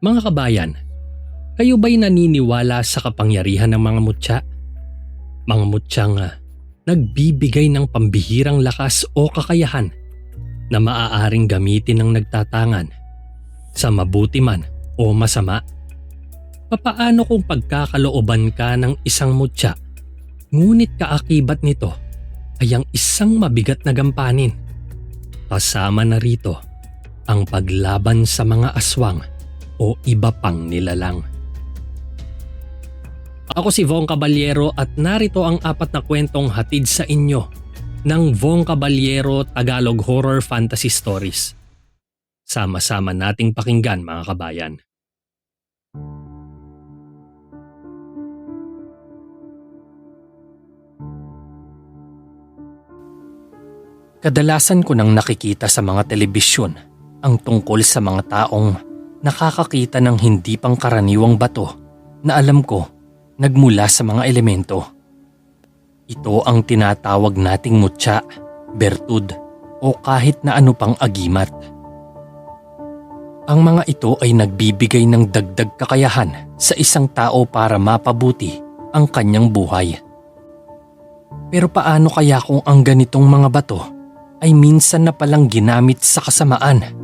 Mga kabayan, kayo ba'y naniniwala sa kapangyarihan ng mga mutya? Mga mutyang nagbibigay ng pambihirang lakas o kakayahan na maaaring gamitin ng nagtatangan sa mabuti man o masama. Papaano kung pagkakalooban ka ng isang mutya, ngunit kaakibat nito ay ang isang mabigat na gampanin? Kasama na rito ang paglaban sa mga aswang o iba pang nilalang. Ako si Vong Caballero at narito ang 4 na kwentong hatid sa inyo ng Vong Caballero Tagalog Horror Fantasy Stories. Sama-sama nating pakinggan, mga kabayan. Kadalasan ko nang nakikita sa mga telebisyon ang tungkol sa mga taong nakakakita ng hindi pangkaraniwang bato na alam ko nagmula sa mga elemento. Ito ang tinatawag nating mutya, bertud o kahit na ano pang agimat. Ang mga ito ay nagbibigay ng dagdag kakayahan sa isang tao para mapabuti ang kanyang buhay. Pero paano kaya kung ang ganitong mga bato ay minsan na palang ginamit sa kasamaan?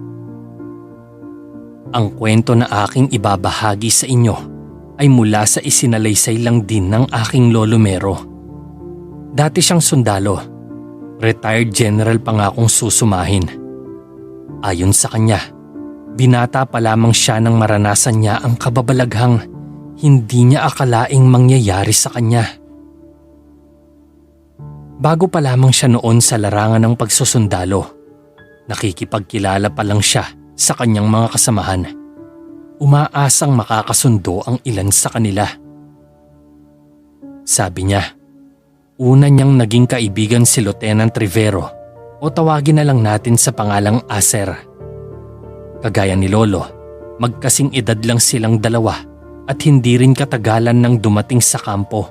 Ang kwento na aking ibabahagi sa inyo ay mula sa isinalaysay lang din ng aking lolo Mero. Dati siyang sundalo, retired general pa nga kung susumahin. Ayon sa kanya, binata pa lamang siya nang maranasan niya ang kababalaghang hindi niya akalaing mangyayari sa kanya. Bago pa lamang siya noon sa larangan ng pagsusundalo, nakikipagkilala pa lang siya sa kanyang mga kasamahan. Umaasang makakasundo ang ilan sa kanila. Sabi niya, una niyang naging kaibigan si Lieutenant Rivero o tawagin na lang natin sa pangalang Aser. Kagaya ni Lolo, magkasing edad lang silang dalawa at hindi rin katagalan nang dumating sa kampo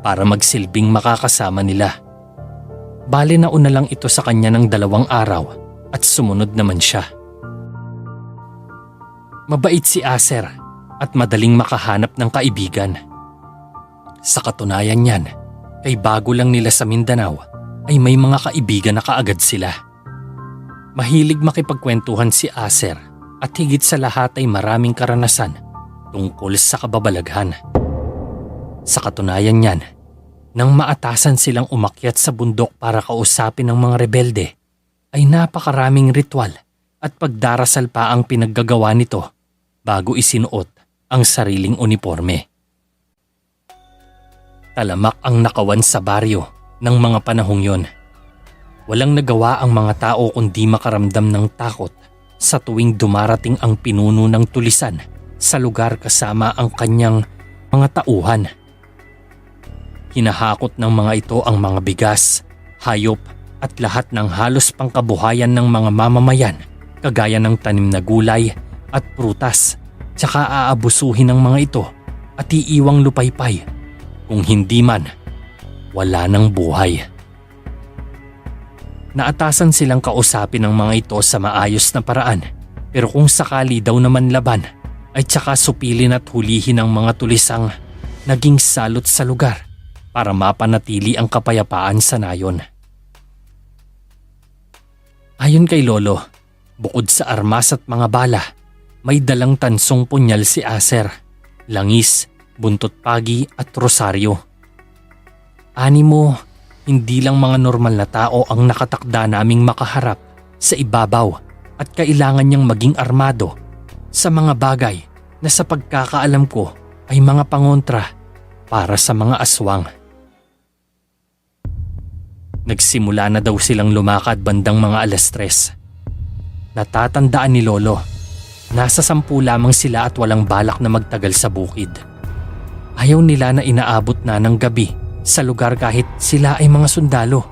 para magsilbing makakasama nila. Bale nauna lang ito sa kanya ng 2 araw at sumunod naman siya. Mabait si Aser at madaling makahanap ng kaibigan. Sa katunayan niyan, kay bago lang nila sa Mindanao ay may mga kaibigan na kaagad sila. Mahilig makipagkwentuhan si Aser at higit sa lahat ay maraming karanasan tungkol sa kababalaghan. Sa katunayan niyan, nang maatasan silang umakyat sa bundok para kausapin ang mga rebelde, ay napakaraming ritual at pagdarasal pa ang pinaggagawa nito bago isinuot ang sariling uniforme. Talamak ang nakawan sa baryo ng mga panahong yon. Walang nagawa ang mga tao kundi makaramdam ng takot sa tuwing dumarating ang pinuno ng tulisan sa lugar kasama ang kanyang mga tauhan. Hinahakot ng mga ito ang mga bigas, hayop at lahat ng halos pangkabuhayan ng mga mamamayan kagaya ng tanim na gulay at prutas, tsaka aabusuhin ng mga ito at iiwang lupaypay. Kung hindi man, wala nang buhay. Naatasan silang kausapin ng mga ito sa maayos na paraan, pero kung sakali daw naman laban, ay tsaka supilin at hulihin ng mga tulisang naging salot sa lugar para mapanatili ang kapayapaan sa nayon. Ayon kay Lolo, bukod sa armas at mga bala, may dalang tansong punyal si Aser, langis, buntot pagi at rosaryo. Animo, hindi lang mga normal na tao ang nakatakda naming makaharap sa ibabaw at kailangan niyang maging armado sa mga bagay na sa pagkakaalam ko ay mga pangontra para sa mga aswang. Nagsimula na daw silang lumakad bandang mga 3:00. Natatandaan ni Lolo, nasa 10 lamang sila at walang balak na magtagal sa bukid. Ayaw nila na inaabot na ng gabi sa lugar kahit sila ay mga sundalo.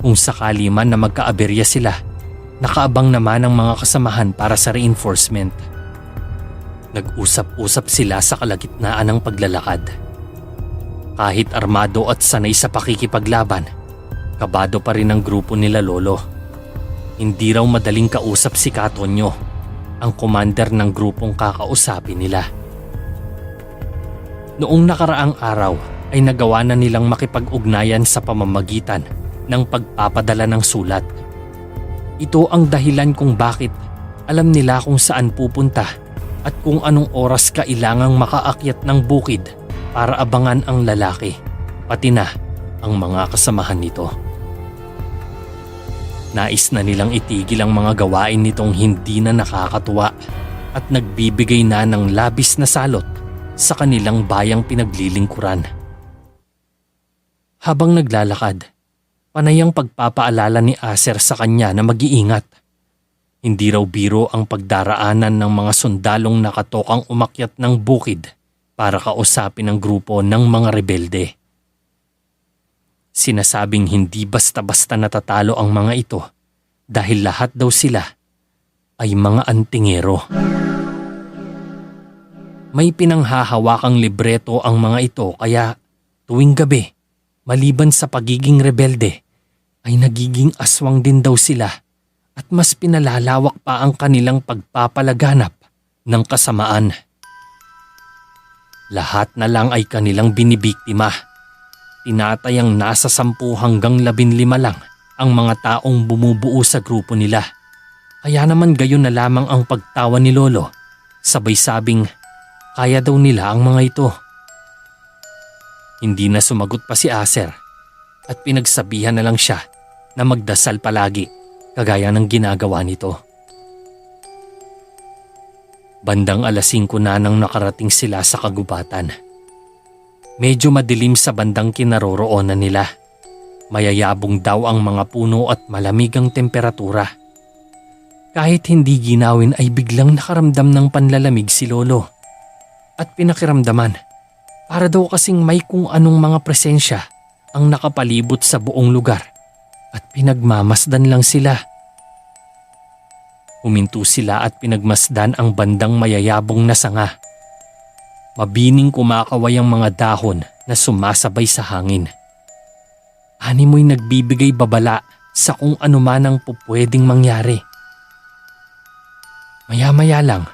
Kung sakali man na magkaaberya sila, nakaabang naman ang mga kasamahan para sa reinforcement. Nag-usap-usap sila sa kalagitnaan ng paglalakad. Kahit armado at sanay sa pakikipaglaban, kabado pa rin ang grupo nila Lolo. Hindi raw madaling kausap si Katonyo. ang commander ng grupong kakausapin nila. Noong nakaraang araw ay nagawa na nilang makipag-ugnayan sa pamamagitan ng pagpapadala ng sulat. Ito ang dahilan kung bakit alam nila kung saan pupunta at kung anong oras kailangang makaakyat ng bukid para abangan ang lalaki, pati na ang mga kasamahan nito. Nais na nilang itigil ang mga gawain nitong hindi na nakakatuwa at nagbibigay na ng labis na salot sa kanilang bayang pinaglilingkuran. Habang naglalakad, panay ang pagpapaalala ni Aser sa kanya na mag-iingat. Hindi raw biro ang pagdaraanan ng mga sundalong nakatokang umakyat ng bukid para kausapin ang grupo ng mga rebelde. Sinasabing hindi basta-basta natatalo ang mga ito dahil lahat daw sila ay mga antingero. May pinanghahawakang libreto ang mga ito kaya tuwing gabi, maliban sa pagiging rebelde, ay nagiging aswang din daw sila at mas pinalalawak pa ang kanilang pagpapalaganap ng kasamaan. Lahat na lang ay kanilang binibiktima. Tinatayang nasa 10 hanggang 15 lang ang mga taong bumubuo sa grupo nila. Kaya naman gayon na lamang ang pagtawa ni Lolo, sabay sabing kaya daw nila ang mga ito. Hindi na sumagot pa si Aser at pinagsabihan na lang siya na magdasal palagi kagaya ng ginagawa nito. Bandang 5:00 na nang nakarating sila sa kagubatan. Medyo madilim sa bandang kinaroroonan nila. Mayayabong daw ang mga puno at malamig ang temperatura. Kahit hindi ginawin ay biglang nakaramdam ng panlalamig si Lolo. At pinakiramdaman, para daw kasing may kung anong mga presensya ang nakapalibot sa buong lugar at pinagmamasdan lang sila. Huminto sila at pinagmasdan ang bandang mayayabong na sanga. Mabining kumakaway ang mga dahon na sumasabay sa hangin. Animoy nagbibigay babala sa kung ano man ang pupwedeng mangyari. Maya-maya lang,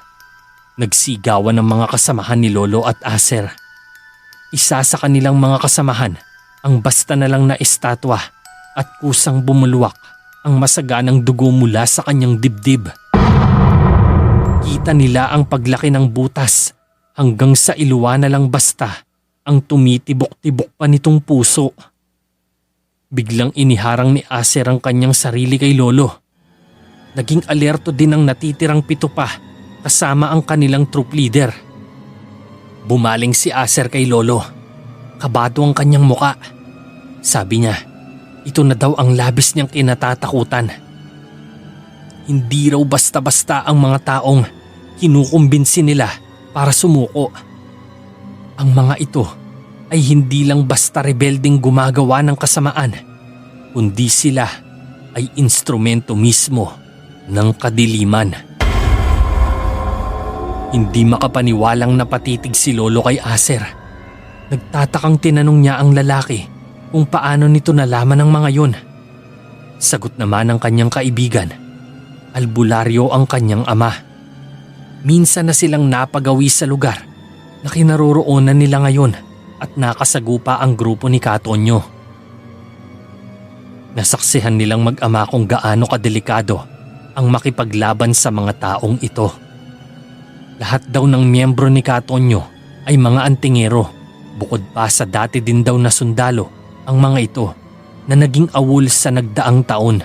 nagsigawan ng mga kasamahan ni Lolo at Aser. Isa sa kanilang mga kasamahan ang basta na lang na estatwa at kusang bumulwak ang masaganang dugo mula sa kanyang dibdib. Kita nila ang paglaki ng butas hanggang sa iluwa na lang basta ang tumitibok-tibok pa nitong puso. Biglang iniharang ni Aser ang kanyang sarili kay Lolo. Naging alerto din ang natitirang 7 pa kasama ang kanilang troop leader. Bumaling si Aser kay Lolo. Kabado ang kanyang muka. Sabi niya, ito na daw ang labis niyang kinatatakutan. Hindi raw basta-basta ang mga taong kinukumbinsi nila para sumuko. Ang mga ito ay hindi lang basta rebelding gumagawa ng kasamaan, kundi sila ay instrumento mismo ng kadiliman. Hindi makapaniwalang napatitig si Lolo kay Aser. Nagtatakang tinanong niya ang lalaki kung paano nito nalaman ang mga yun. Sagot naman ng kanyang kaibigan, albularyo ang kanyang ama. Minsan na silang napagawi sa lugar na kinaroroonan nila ngayon at nakasagupa ang grupo ni Katonyo. Nasaksihan nilang mag-ama kung gaano kadelikado ang makipaglaban sa mga taong ito. Lahat daw ng miyembro ni Katonyo ay mga antingero, bukod pa sa dati din daw na sundalo ang mga ito na naging awol sa nagdaang taon.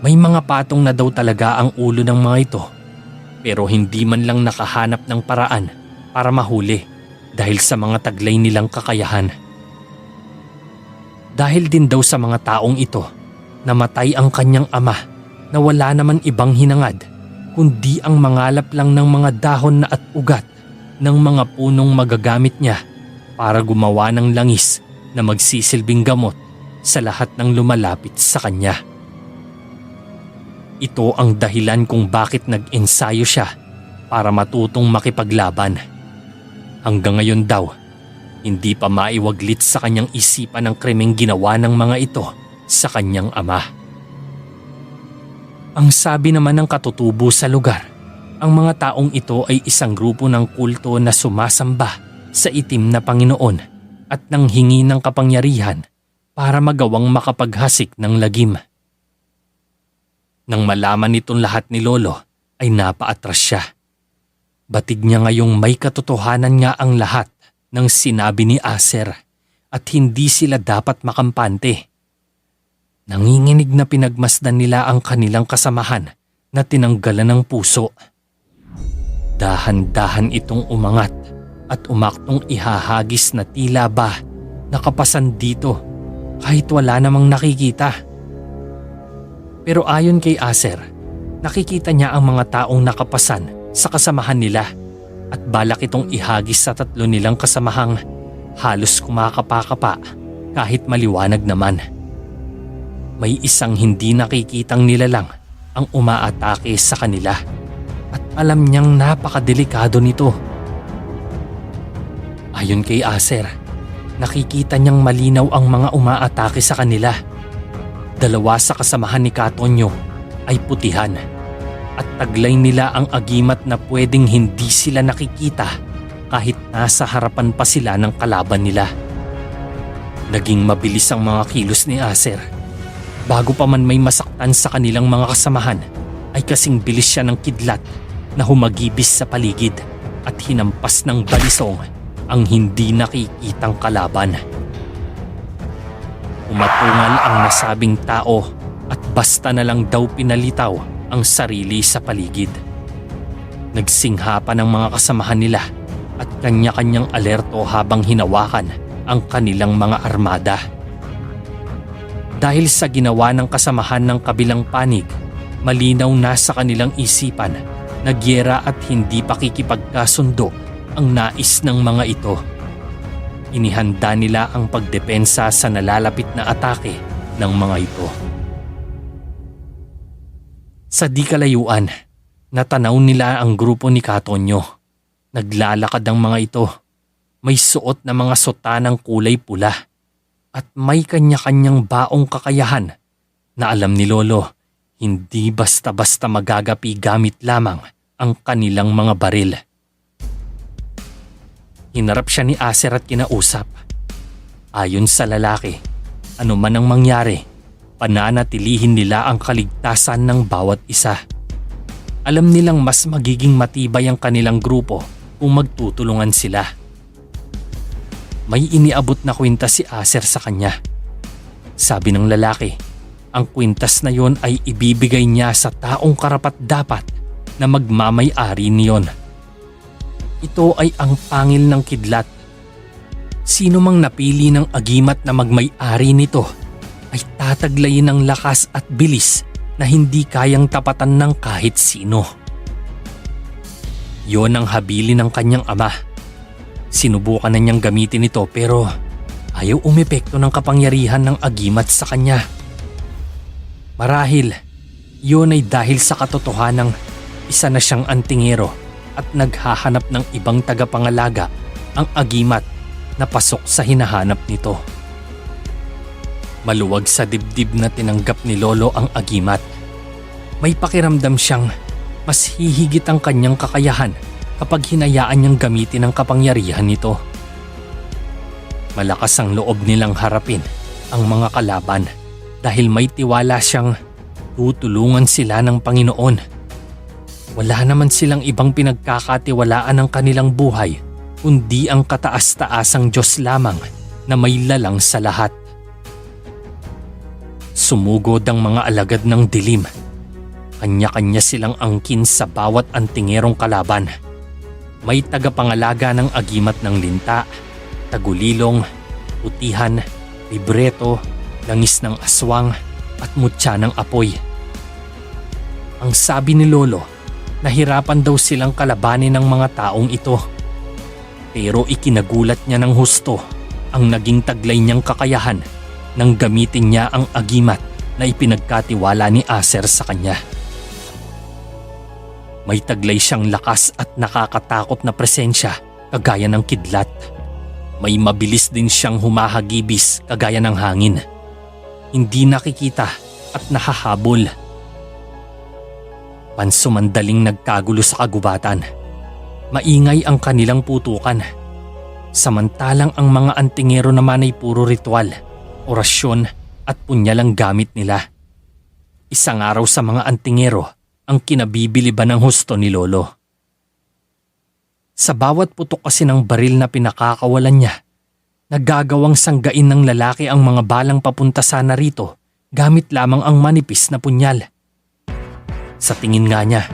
May mga patong na daw talaga ang ulo ng mga ito, pero hindi man lang nakahanap ng paraan para mahuli dahil sa mga taglay nilang kakayahan. Dahil din daw sa mga taong ito, namatay ang kanyang ama na wala naman ibang hinangad kundi ang mangalap lang ng mga dahon na at ugat ng mga punong magagamit niya para gumawa ng langis na magsisilbing gamot sa lahat ng lumalapit sa kanya. Ito ang dahilan kung bakit nag-ensayo siya para matutong makipaglaban. Hanggang ngayon daw, hindi pa maiwaglit sa kanyang isipan ang krimeng ginawa ng mga ito sa kanyang ama. Ang sabi naman ng katutubo sa lugar, ang mga taong ito ay isang grupo ng kulto na sumasamba sa itim na Panginoon at nanghingi ng kapangyarihan para magawang makapaghasik ng lagim. Nang malaman nitong lahat ni Lolo ay napaatras siya. Batig niya ngayong may katotohanan nga ang lahat ng sinabi ni Aser at hindi sila dapat makampante. Nanginginig na pinagmasdan nila ang kanilang kasamahan na tinanggalan ng puso. Dahan-dahan itong umangat at umaktong ihahagis na tila ba nakapasan dito kahit wala namang nakikita. Pero ayon kay Aser, nakikita niya ang mga taong nakapasan sa kasamahan nila at balak itong ihagis sa tatlo nilang kasamahang halos kumakapa-kapa kahit maliwanag naman. May isang hindi nakikitang nilalang ang umaatake sa kanila at alam niyang napakadelikado nito. Ayon kay Aser, nakikita niyang malinaw ang mga umaatake sa kanila. Dalawa sa kasamahan ni Katonyo ay putihan at taglay nila ang agimat na pwedeng hindi sila nakikita kahit nasa harapan pa sila ng kalaban nila. Naging mabilis ang mga kilos ni Aser. Bago pa man may masaktan sa kanilang mga kasamahan, ay kasing bilis siya ng kidlat na humagibis sa paligid at hinampas ng balisong ang hindi nakikitang kalaban. Umatungal ang nasabing tao at basta na lang daw pinalitaw ang sarili sa paligid. Nagsingha pa ng mga kasamahan nila at kanya-kanyang alerto habang hinawakan ang kanilang mga armada. Dahil sa ginawa ng kasamahan ng kabilang panig, malinaw na sa kanilang isipan na giyera at hindi pakikipagkasundo ang nais ng mga ito. Inihanda nila ang pagdepensa sa nalalapit na atake ng mga ito. Sa di kalayuan, natanaw nila ang grupo ni Katonyo. Naglalakad ang mga ito. May suot na mga sotanang kulay pula at may kanya-kanyang baong kakayahan na alam ni Lolo hindi basta-basta magagapi gamit lamang ang kanilang mga baril. Hinarap siya ni Aser at kinausap. Ayon sa lalaki, ano man ang mangyari, pananatilihin nila ang kaligtasan ng bawat isa. Alam nilang mas magiging matibay ang kanilang grupo kung magtutulungan sila. May iniabot na kwintas si Aser sa kanya. Sabi ng lalaki, ang kwintas na yon ay ibibigay niya sa taong karapat-dapat na magmamay-ari niyon. Ito ay ang pangil ng kidlat. Sino mang napili ng agimat na magmay-ari nito ay tataglayin ng lakas at bilis na hindi kayang tapatan ng kahit sino. Yon ang habili ng kanyang ama. Sinubukan na niyang gamitin ito pero ayaw umepekto ng kapangyarihan ng agimat sa kanya. Marahil, yun ay dahil sa katotohanang isa na siyang antingero at naghahanap ng ibang tagapangalaga ang agimat na pasok sa hinahanap nito. Maluwag sa dibdib na tinanggap ni Lolo ang agimat. May pakiramdam siyang mas hihigit ang kanyang kakayahan kapag hinayaan niyang gamitin ang kapangyarihan nito. Malakas ang loob nilang harapin ang mga kalaban dahil may tiwala siyang tutulungan sila ng Panginoon. Wala naman silang ibang pinagkakatiwalaan ng kanilang buhay kundi ang kataas-taasang Diyos lamang na may lalang sa lahat. Sumugod ang mga alagad ng dilim. Kanya-kanya silang angkin sa bawat antingerong kalaban. May tagapangalaga ng agimat ng linta, tagulilong, putihan, libreto, langis ng aswang at mutya ng apoy. Ang sabi ni Lolo, nahirapan daw silang kalabanin ng mga taong ito. Pero ikinagulat niya ng husto ang naging taglay niyang kakayahan nang gamitin niya ang agimat na ipinagkatiwala ni Aser sa kanya. May taglay siyang lakas at nakakatakot na presensya kagaya ng kidlat. May mabilis din siyang humahagibis kagaya ng hangin. Hindi nakikita at nahahabol. Pansumandaling nagkagulo sa kagubatan. Maingay ang kanilang putukan. Samantalang ang mga antingero naman ay puro ritual, orasyon at punyalang gamit nila. Isang araw sa mga antingero ang kinabibiliban ng husto ni Lolo. Sa bawat putok kasi ng baril na pinakakawalan niya, nagagawang sanggain ng lalaki ang mga balang papunta sana rito gamit lamang ang manipis na punyal. Sa tingin nga niya,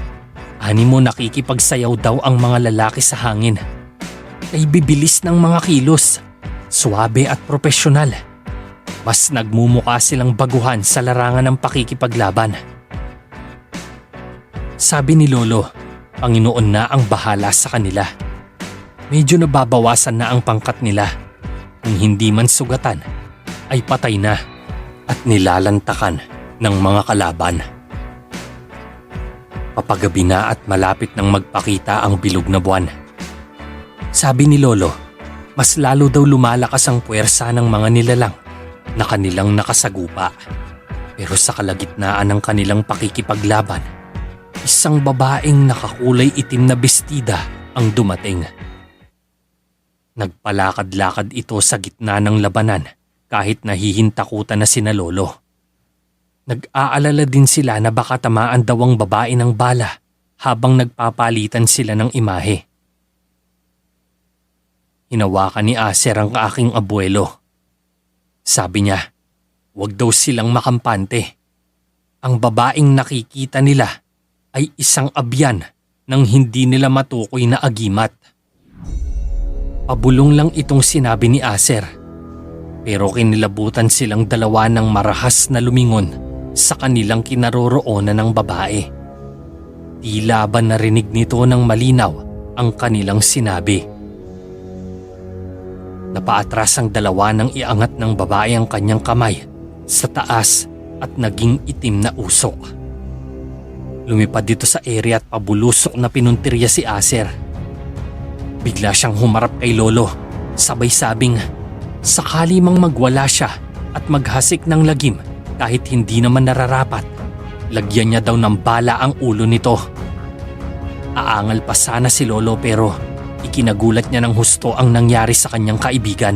animo nakikipagsayaw daw ang mga lalaki sa hangin. Kay bibilis ng mga kilos, suwabe at propesyonal. Mas nagmumukha silang baguhan sa larangan ng pakikipaglaban. Sabi ni Lolo, Panginoon na ang bahala sa kanila. Medyo nababawasan na ang pangkat nila. Kung hindi man sugatan, ay patay na at nilalantakan ng mga kalaban. Papagabi na at malapit nang magpakita ang bilog na buwan. Sabi ni Lolo, mas lalo daw lumalakas ang puwersa ng mga nilalang na kanilang nakasagupa. Pero sa kalagitnaan ng kanilang pakikipaglaban, isang babaeng nakakulay itim na bestida ang dumating. Nagpalakad-lakad ito sa gitna ng labanan kahit nahihintakutan na sina Lolo. Nag-aalala din sila na baka tamaan daw ang babae ng bala habang nagpapalitan sila ng imahe. Hinawakan ni Aser ang aking abuelo. Sabi niya, huwag daw silang makampante. Ang babaeng nakikita nila ay isang abyan ng hindi nila matukoy na agimat. Pabulong lang itong sinabi ni Aser, pero kinilabutan silang dalawa ng marahas na lumingon sa kanilang kinaroroonan ng babae. Tila ba narinig nito ng malinaw ang kanilang sinabi. Napaatras ang dalawa nang iangat ng babae ang kanyang kamay sa taas at naging itim na usok. Lumipad dito sa ere at pabulusok na pinuntirya si Aser. Bigla siyang humarap kay Lolo, sabay sabing sakali mang magwala siya at maghasik ng lagim kahit hindi naman nararapat, lagyan niya daw ng bala ang ulo nito. Aangal pa sana si Lolo pero ikinagulat niya ng husto ang nangyari sa kanyang kaibigan.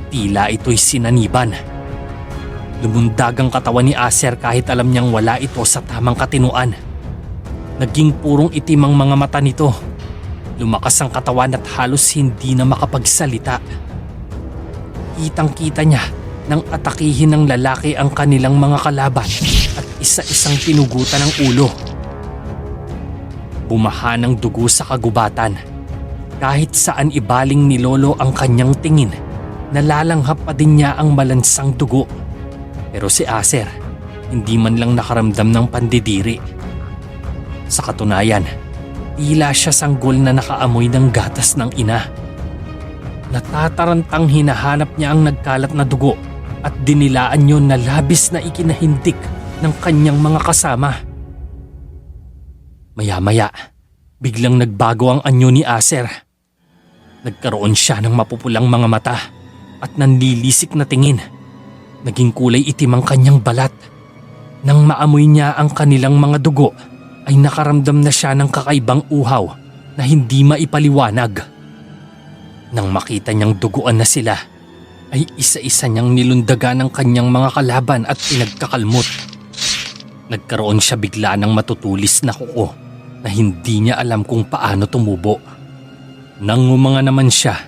Tila ito'y sinaniban. Lumundag ang katawan ni Aser kahit alam niyang wala ito sa tamang katinuan. Naging purong itim ang mga mata nito. Lumakas ang katawan at halos hindi na makapagsalita. Kitang-kita niya nang atakihin ng lalaki ang kanilang mga kalaban at isa-isang pinugutan ng ulo. Bumaha ng dugo sa kagubatan. Kahit saan ibaling ni Lolo ang kanyang tingin, nalalanghap pa din niya ang malansang dugo. Pero si Aser, hindi man lang nakaramdam ng pandidiri. Sa katunayan, tila siya sanggol na nakaamoy ng gatas ng ina. Natatarantang hinahanap niya ang nagkalat na dugo at dinilaan yun na labis na ikinahindik ng kanyang mga kasama. Maya-maya, biglang nagbago ang anyo ni Aser. Nagkaroon siya ng mapupulang mga mata at nanlilisik na tingin. Naging kulay itim ang kanyang balat. Nang maamoy niya ang kanilang mga dugo, ay nakaramdam na siya ng kakaibang uhaw na hindi maipaliwanag. Nang makita niyang duguan na sila, ay isa-isa niyang nilundagan ang kanyang mga kalaban at pinagkakalmot. Nagkaroon siya bigla ng matutulis na kuko na hindi niya alam kung paano tumubo. Nang umanga naman siya,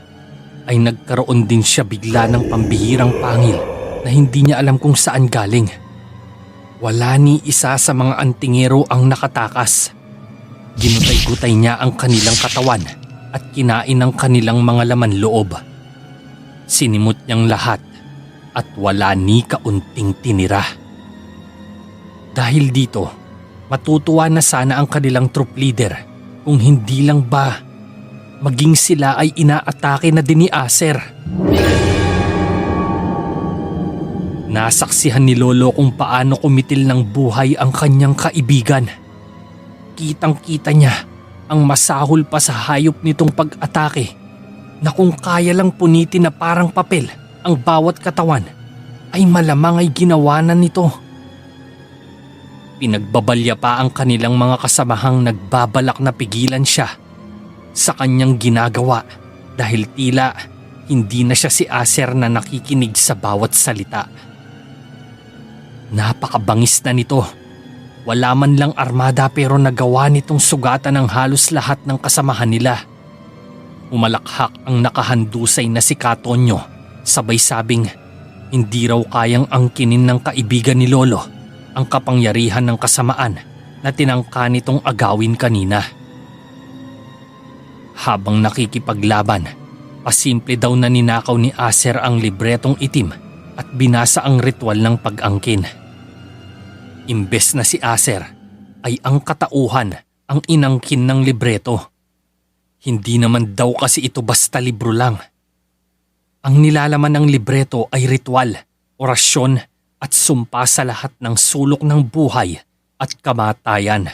ay nagkaroon din siya bigla ng pambihirang pangil na hindi niya alam kung saan galing. Wala ni isa sa mga antingero ang nakatakas. Ginutay-gutay niya ang kanilang katawan at kinain ang kanilang mga laman loob. Sinimot niyang lahat at wala ni kaunting tinira. Dahil dito, matutuwa na sana ang kanilang troop leader kung hindi lang ba maging sila ay inaatake na din ni Aser. Nasaksihan ni Lolo kung paano kumitil ng buhay ang kanyang kaibigan. Kitang-kita niya ang masahol pa sa hayop nitong pag-atake na kung kaya lang punitin na parang papel ang bawat katawan ay malamang ay ginawa na nito. Pinagbabalya pa ang kanilang mga kasamahang nagbabalak na pigilan siya sa kanyang ginagawa dahil tila hindi na siya si Acer na nakikinig sa bawat salita. Napakabangis na nito. Wala man lang armada pero nagawa nitong sugatan ng halos lahat ng kasamahan nila. Umalakhak ang nakahandusay na si Katonyo, sabay sabing hindi raw kayang angkinin ng kaibigan ni Lolo ang kapangyarihan ng kasamaan na tinangka nitong agawin kanina. Habang nakikipaglaban, pasimple daw na ninakaw ni Acer ang libretong itim at binasa ang ritual ng pag-angkin. Imbes na si Acer ay ang katauhan ang inangkin ng libreto. Hindi naman daw kasi ito basta libro lang. Ang nilalaman ng libreto ay ritual, orasyon at sumpa sa lahat ng sulok ng buhay at kamatayan.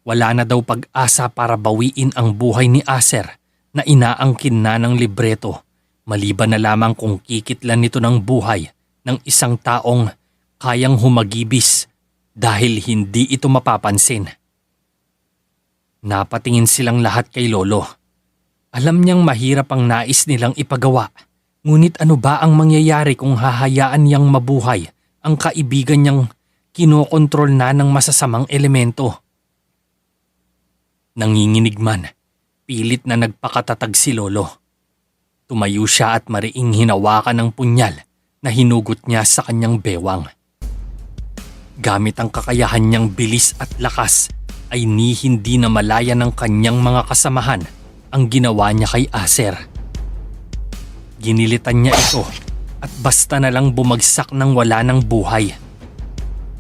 Wala na daw pag-asa para bawiin ang buhay ni Acer na inaangkin na ng libreto, maliban na lamang kung kikitlan nito ng buhay ng isang taong kayang humagibis dahil hindi ito mapapansin. Napatingin silang lahat kay Lolo. Alam niyang mahirap ang nais nilang ipagawa, ngunit ano ba ang mangyayari kung hahayaan niyang mabuhay ang kaibigan niyang kinokontrol na ng masasamang elemento? Nanginginig man, pilit na nagpakatatag si Lolo. Tumayo siya at mariing hinawakan ng punyal na hinugot niya sa kanyang bewang. Gamit ang kakayahan niyang bilis at lakas ay hindi na malaya ng kanyang mga kasamahan ang ginawa niya kay Acer. Ginilitan niya ito at basta na lang bumagsak ng wala ng buhay.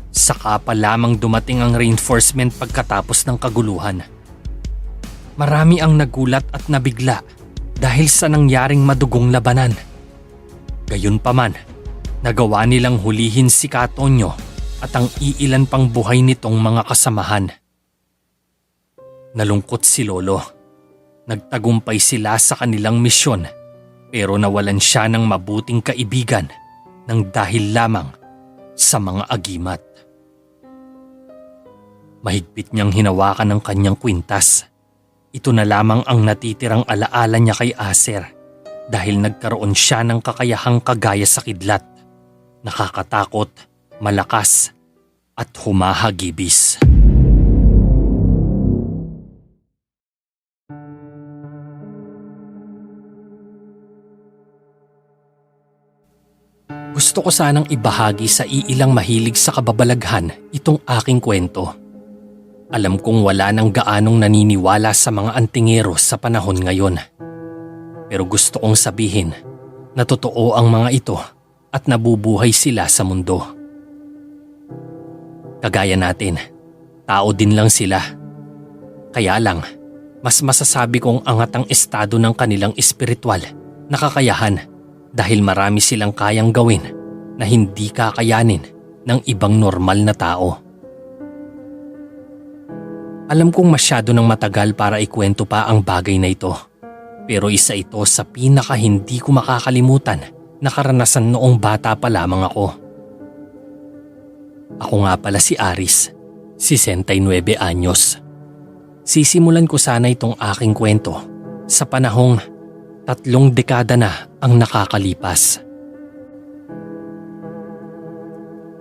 Saka pa lamang dumating ang reinforcement pagkatapos ng kaguluhan. Marami ang nagulat at nabigla dahil sa nangyaring madugong labanan. Gayunpaman, nagawa nilang hulihin si Katonyo at ang iilan pang buhay nitong mga kasamahan. Nalungkot si Lolo. Nagtagumpay sila sa kanilang misyon pero nawalan siya ng mabuting kaibigan ng dahil lamang sa mga agimat. Mahigpit niyang hinawakan ng kanyang kwintas. Ito na lamang ang natitirang alaala niya kay Acer dahil nagkaroon siya ng kakayahang kagaya sa kidlat, nakakatakot, malakas at humahagibis. Gusto ko sanang ibahagi sa iilang mahilig sa kababalaghan itong aking kwento. Alam kong wala nang gaanong naniniwala sa mga antingero sa panahon ngayon. Pero gusto kong sabihin na totoo ang mga ito at nabubuhay sila sa mundo. Kagaya natin, tao din lang sila. Kaya lang, mas masasabi kong angat ang estado ng kanilang espiritual na kakayahan dahil marami silang kayang gawin na hindi kakayanin ng ibang normal na tao. Alam kong masyado nang matagal para ikwento pa ang bagay na ito, pero isa ito sa pinaka hindi ko makakalimutan na karanasan noong bata pa lamang ako. Ako nga pala si Aris, 69 anyos. Sisimulan ko sana itong aking kwento sa panahong 3 dekada na ang nakakalipas.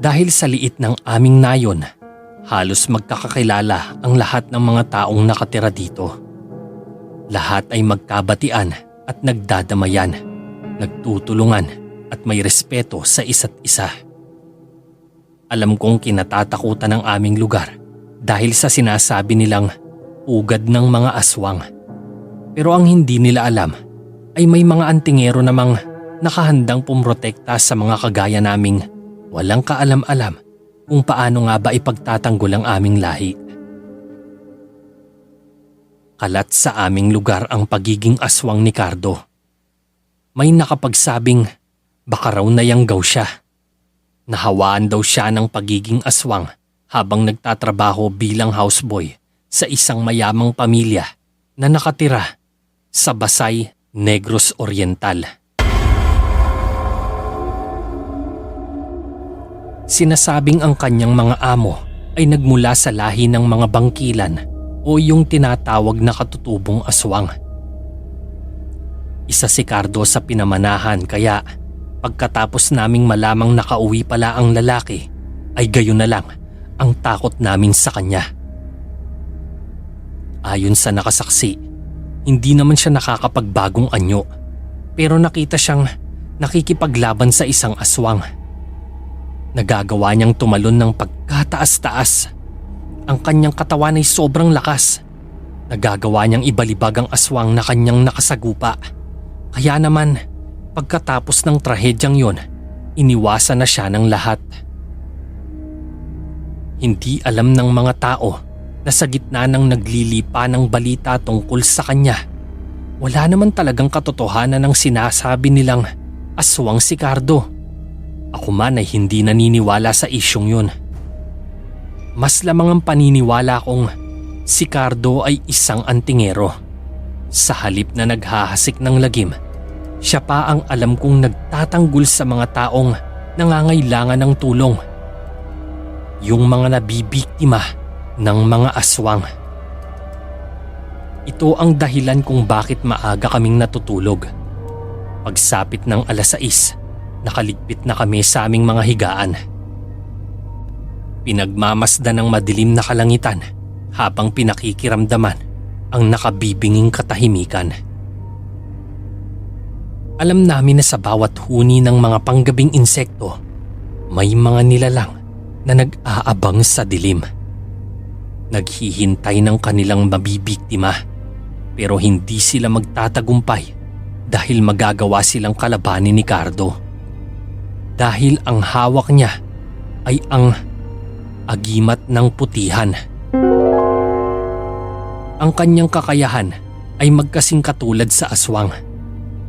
Dahil sa liit ng aming nayon, halos magkakakilala ang lahat ng mga taong nakatira dito. Lahat ay magkabatian at nagdadamayan, nagtutulungan at may respeto sa isa't isa. Alam kong kinatatakutan ang aming lugar dahil sa sinasabi nilang ugad ng mga aswang. Pero ang hindi nila alam ay may mga antingero namang nakahandang pumrotekta sa mga kagaya naming walang kaalam-alam kung paano nga ba ipagtatanggol ang aming lahi. Kalat sa aming lugar ang pagiging aswang ni Cardo. May nakapagsabing baka raw nayanggaw siya. Nahawaan daw siya ng pagiging aswang habang nagtatrabaho bilang houseboy sa isang mayamang pamilya na nakatira sa Basay, Negros Oriental. Sinasabing ang kanyang mga amo ay nagmula sa lahi ng mga bangkilan o yung tinatawag na katutubong aswang. Isa si Cardo sa pinamanahan kaya pagkatapos naming malamang nakauwi pala ang lalaki ay gayon na lang ang takot namin sa kanya. Ayon sa nakasaksi, hindi naman siya nakakapagbagong anyo pero nakita siyang nakikipaglaban sa isang aswang. Nagagawa niyang tumalon ng pagkataas-taas. Ang kanyang katawan ay sobrang lakas. Nagagawa niyang ibalibag ang aswang na kanyang nakasagupa. Kaya naman, pagkatapos ng trahedyang yon, iniwasan na siya ng lahat. Hindi alam ng mga tao na sa gitna ng naglilipa ng balita tungkol sa kanya, wala naman talagang katotohanan ng sinasabi nilang aswang si Cardo. Ako man ay hindi naniniwala sa isyong yun. Mas lamang ang paniniwala kong si Cardo ay isang antingero. Sa halip na naghahasik ng lagim, siya pa ang alam kong nagtatanggol sa mga taong nangangailangan ng tulong. Yung mga nabibiktima ng mga aswang. Ito ang dahilan kung bakit maaga kaming natutulog. Pagsapit ng 6:00, nakaligpit na kami sa aming mga higaan. Pinagmamasdan ng madilim na kalangitan habang pinakikiramdaman ang nakabibinging katahimikan. Alam namin na sa bawat huni ng mga panggabing insekto, may mga nilalang na nag-aabang sa dilim. Naghihintay ng kanilang mabibiktima pero hindi sila magtatagumpay dahil magagawa silang kalabanin ni Cardo. Dahil ang hawak niya ay ang agimat ng putihan. Ang kanyang kakayahan ay magkasing katulad sa aswang.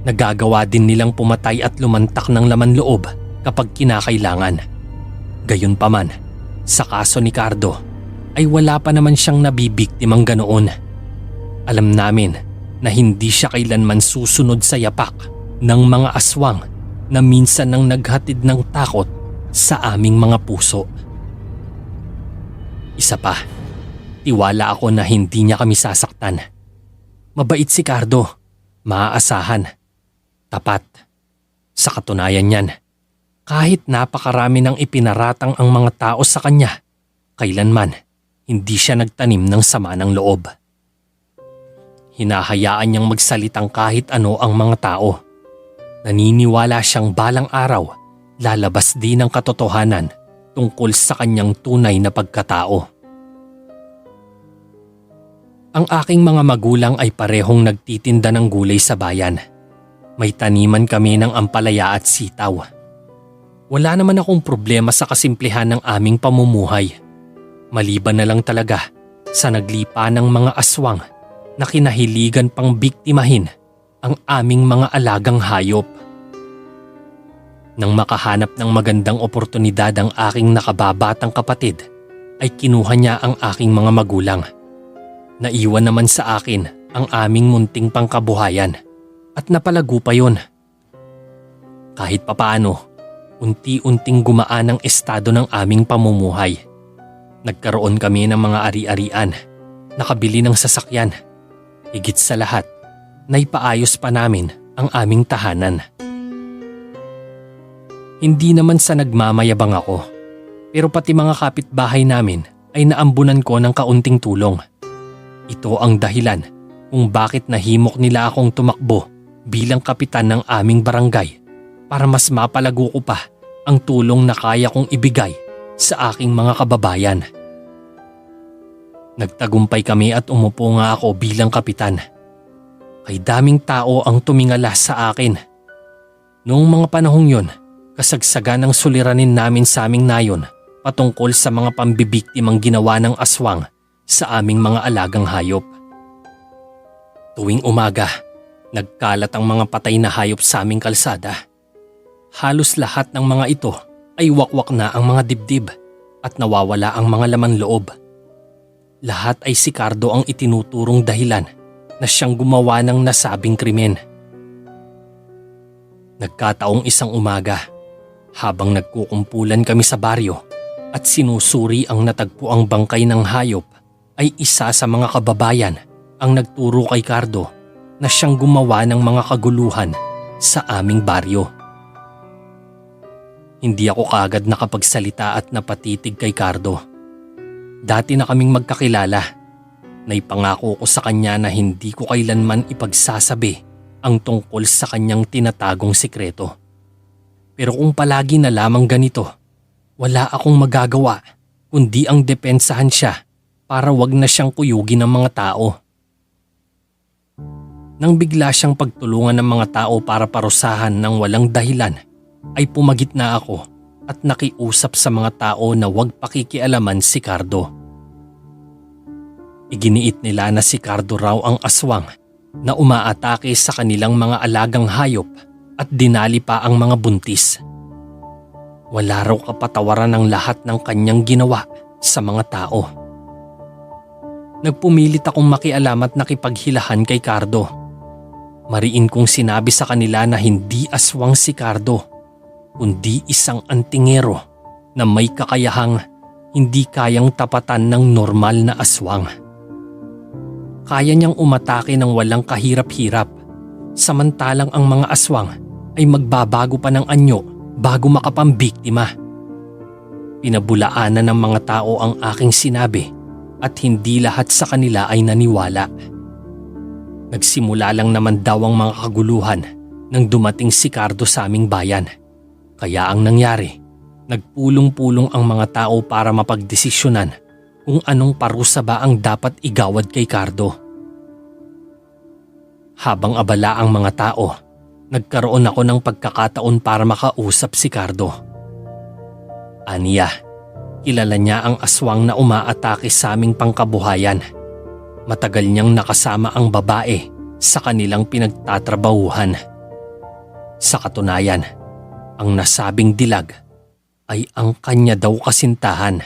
Nagagawa din nilang pumatay at lumantak ng laman loob kapag kinakailangan. Gayunpaman, sa kaso ni Cardo ay wala pa naman siyang nabibiktimang ganoon. Alam namin na hindi siya kailanman susunod sa yapak ng mga aswang na minsan nang naghatid ng takot sa aming mga puso. Isa pa, tiwala ako na hindi niya kami sasaktan. Mabait si Cardo, maaasahan, tapat. Sa katunayan niyan, kahit napakarami ng ipinaratang ang mga tao sa kanya, kailanman hindi siya nagtanim ng sama ng loob. Hinahayaan niyang magsalitang kahit ano ang mga tao. Naniniwala siyang balang araw, lalabas din ang katotohanan tungkol sa kanyang tunay na pagkatao. Ang aking mga magulang ay parehong nagtitinda ng gulay sa bayan. May taniman kami ng ampalaya at sitaw. Wala naman akong problema sa kasimplihan ng aming pamumuhay. Maliban na lang talaga sa naglipa ng mga aswang na kinahiligan pang biktimahin ang aming mga alagang hayop. Nang makahanap ng magandang oportunidad ang aking nakababatang kapatid, ay kinuha niya ang aking mga magulang. Naiwan naman sa akin ang aming munting pangkabuhayan at napalago pa yun. Kahit papaano, unti-unting gumaan ang estado ng aming pamumuhay. Nagkaroon kami ng mga ari-arian, nakabili ng sasakyan. Higit sa lahat, naipaayos pa namin ang aming tahanan. Hindi naman sa nagmamayabang ako, pero pati mga kapitbahay namin ay naambunan ko ng kaunting tulong. Ito ang dahilan kung bakit nahimok nila akong tumakbo bilang kapitan ng aming barangay para mas mapalago ko pa ang tulong na kaya kong ibigay sa aking mga kababayan. Nagtagumpay kami at umupo nga ako bilang kapitan. Ay daming tao ang tumingala sa akin. Noong mga panahong yon, kasagsagan ng suliranin namin sa aming nayon patungkol sa mga pambibiktimang ginawa ng aswang sa aming mga alagang hayop. Tuwing umaga, nagkalat ang mga patay na hayop sa aming kalsada. Halos lahat ng mga ito ay wakwak na ang mga dibdib at nawawala ang mga laman loob. Lahat ay si Cardo ang itinuturong dahilan na siyang gumawa ng nasabing krimen. Nagkataong isang umaga, Habang nagkukumpulan kami sa baryo at sinusuri ang natagpuang bangkay ng hayop, ay isa sa mga kababayan ang nagturo kay Cardo na siyang gumawa ng mga kaguluhan sa aming baryo. Hindi ako kaagad nakapagsalita at napatitig kay Cardo. Dati na kaming magkakilala. Naipangako ko sa kanya na hindi ko kailanman ipagsasabi ang tungkol sa kanyang tinatagong sikreto. Pero kung palagi na lamang ganito, wala akong magagawa kundi ang depensahan siya para wag na siyang kuyugin ng mga tao. Nang bigla siyang pagtulungan ng mga tao para parusahan ng walang dahilan, ay pumagitna ako at nakiusap sa mga tao na wag pakikialaman si Cardo. Iginiit nila na si Cardo raw ang aswang na umaatake sa kanilang mga alagang hayop at dinali pa ang mga buntis. Wala raw kapatawaran ng lahat ng kanyang ginawa sa mga tao. Nagpumilit akong makialam at nakipaghilahan kay Cardo. Mariin kong sinabi sa kanila na hindi aswang si Cardo, kundi isang antingero na may kakayahang hindi kayang tapatan ng normal na aswang. Kaya niyang umatake ng walang kahirap-hirap, samantalang ang mga aswang ay magbabago pa ng anyo bago makapambiktima. Pinabulaanan ng mga tao ang aking sinabi at hindi lahat sa kanila ay naniwala. Nagsimula lang naman daw ang mga kaguluhan nang dumating si Cardo sa aming bayan. Kaya ang nangyari, nagpulong-pulong ang mga tao para mapagdesisyonan kung anong parusa ba ang dapat igawad kay Cardo. Habang abala ang mga tao, nagkaroon ako ng pagkakataon para makausap si Cardo. Aniya, kilala niya ang aswang na umaatake sa aming pangkabuhayan. Matagal niyang nakasama ang babae sa kanilang pinagtatrabahuhan. Sa katunayan, ang nasabing dilag ay ang kanya daw kasintahan,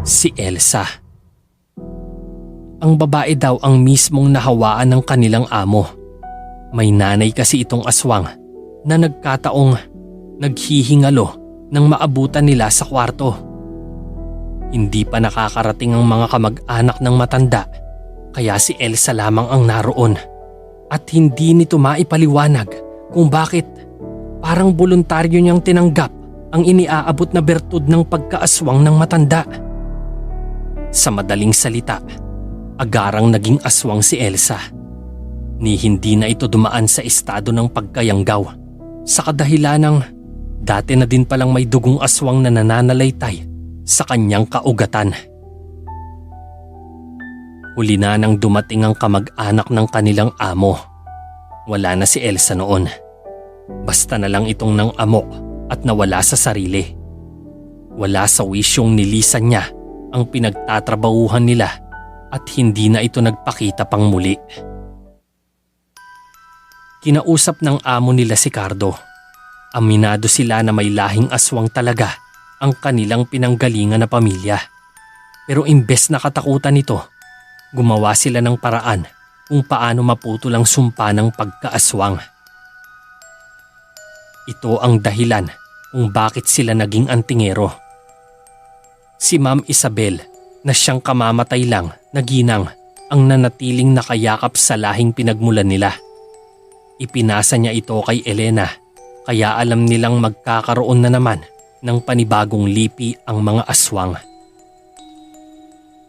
si Elsa. Ang babae daw ang mismong nahawaan ng kanilang amo. May nanay kasi itong aswang na nagkataong naghihingalo nang maabutan nila sa kwarto. Hindi pa nakakarating ang mga kamag-anak ng matanda, kaya si Elsa lamang ang naroon. At hindi nito maipaliwanag kung bakit parang voluntaryo niyang tinanggap ang iniaabot na bertud ng pagkaaswang ng matanda. Sa madaling salita, agarang naging aswang si Elsa. Ni hindi na ito dumaan sa estado ng pagkayanggaw sa kadahilanang dati na din palang may dugong aswang na nananalaytay sa kanyang kaugatan. Huli na nang dumating ang kamag-anak ng kanilang amo. Wala na si Elsa noon. Basta na lang itong nang amok at nawala sa sarili. Wala sa wisyong nilisan niya ang pinagtatrabahuhan nila at hindi na ito nagpakita pang muli. Kinausap ng amo nila si Cardo. Aminado sila na may lahing aswang talaga ang kanilang pinanggalingan na pamilya. Pero imbes na katakutan nito, gumawa sila ng paraan kung paano maputol ang sumpa ng pagkaaswang. Ito ang dahilan kung bakit sila naging antingero. Si Ma'am Isabel na siyang kamamatay lang na ginang ang nanatiling nakayakap sa lahing pinagmulan nila. Ipinasa niya ito kay Elena kaya alam nilang magkakaroon na naman ng panibagong lipi ang mga aswang.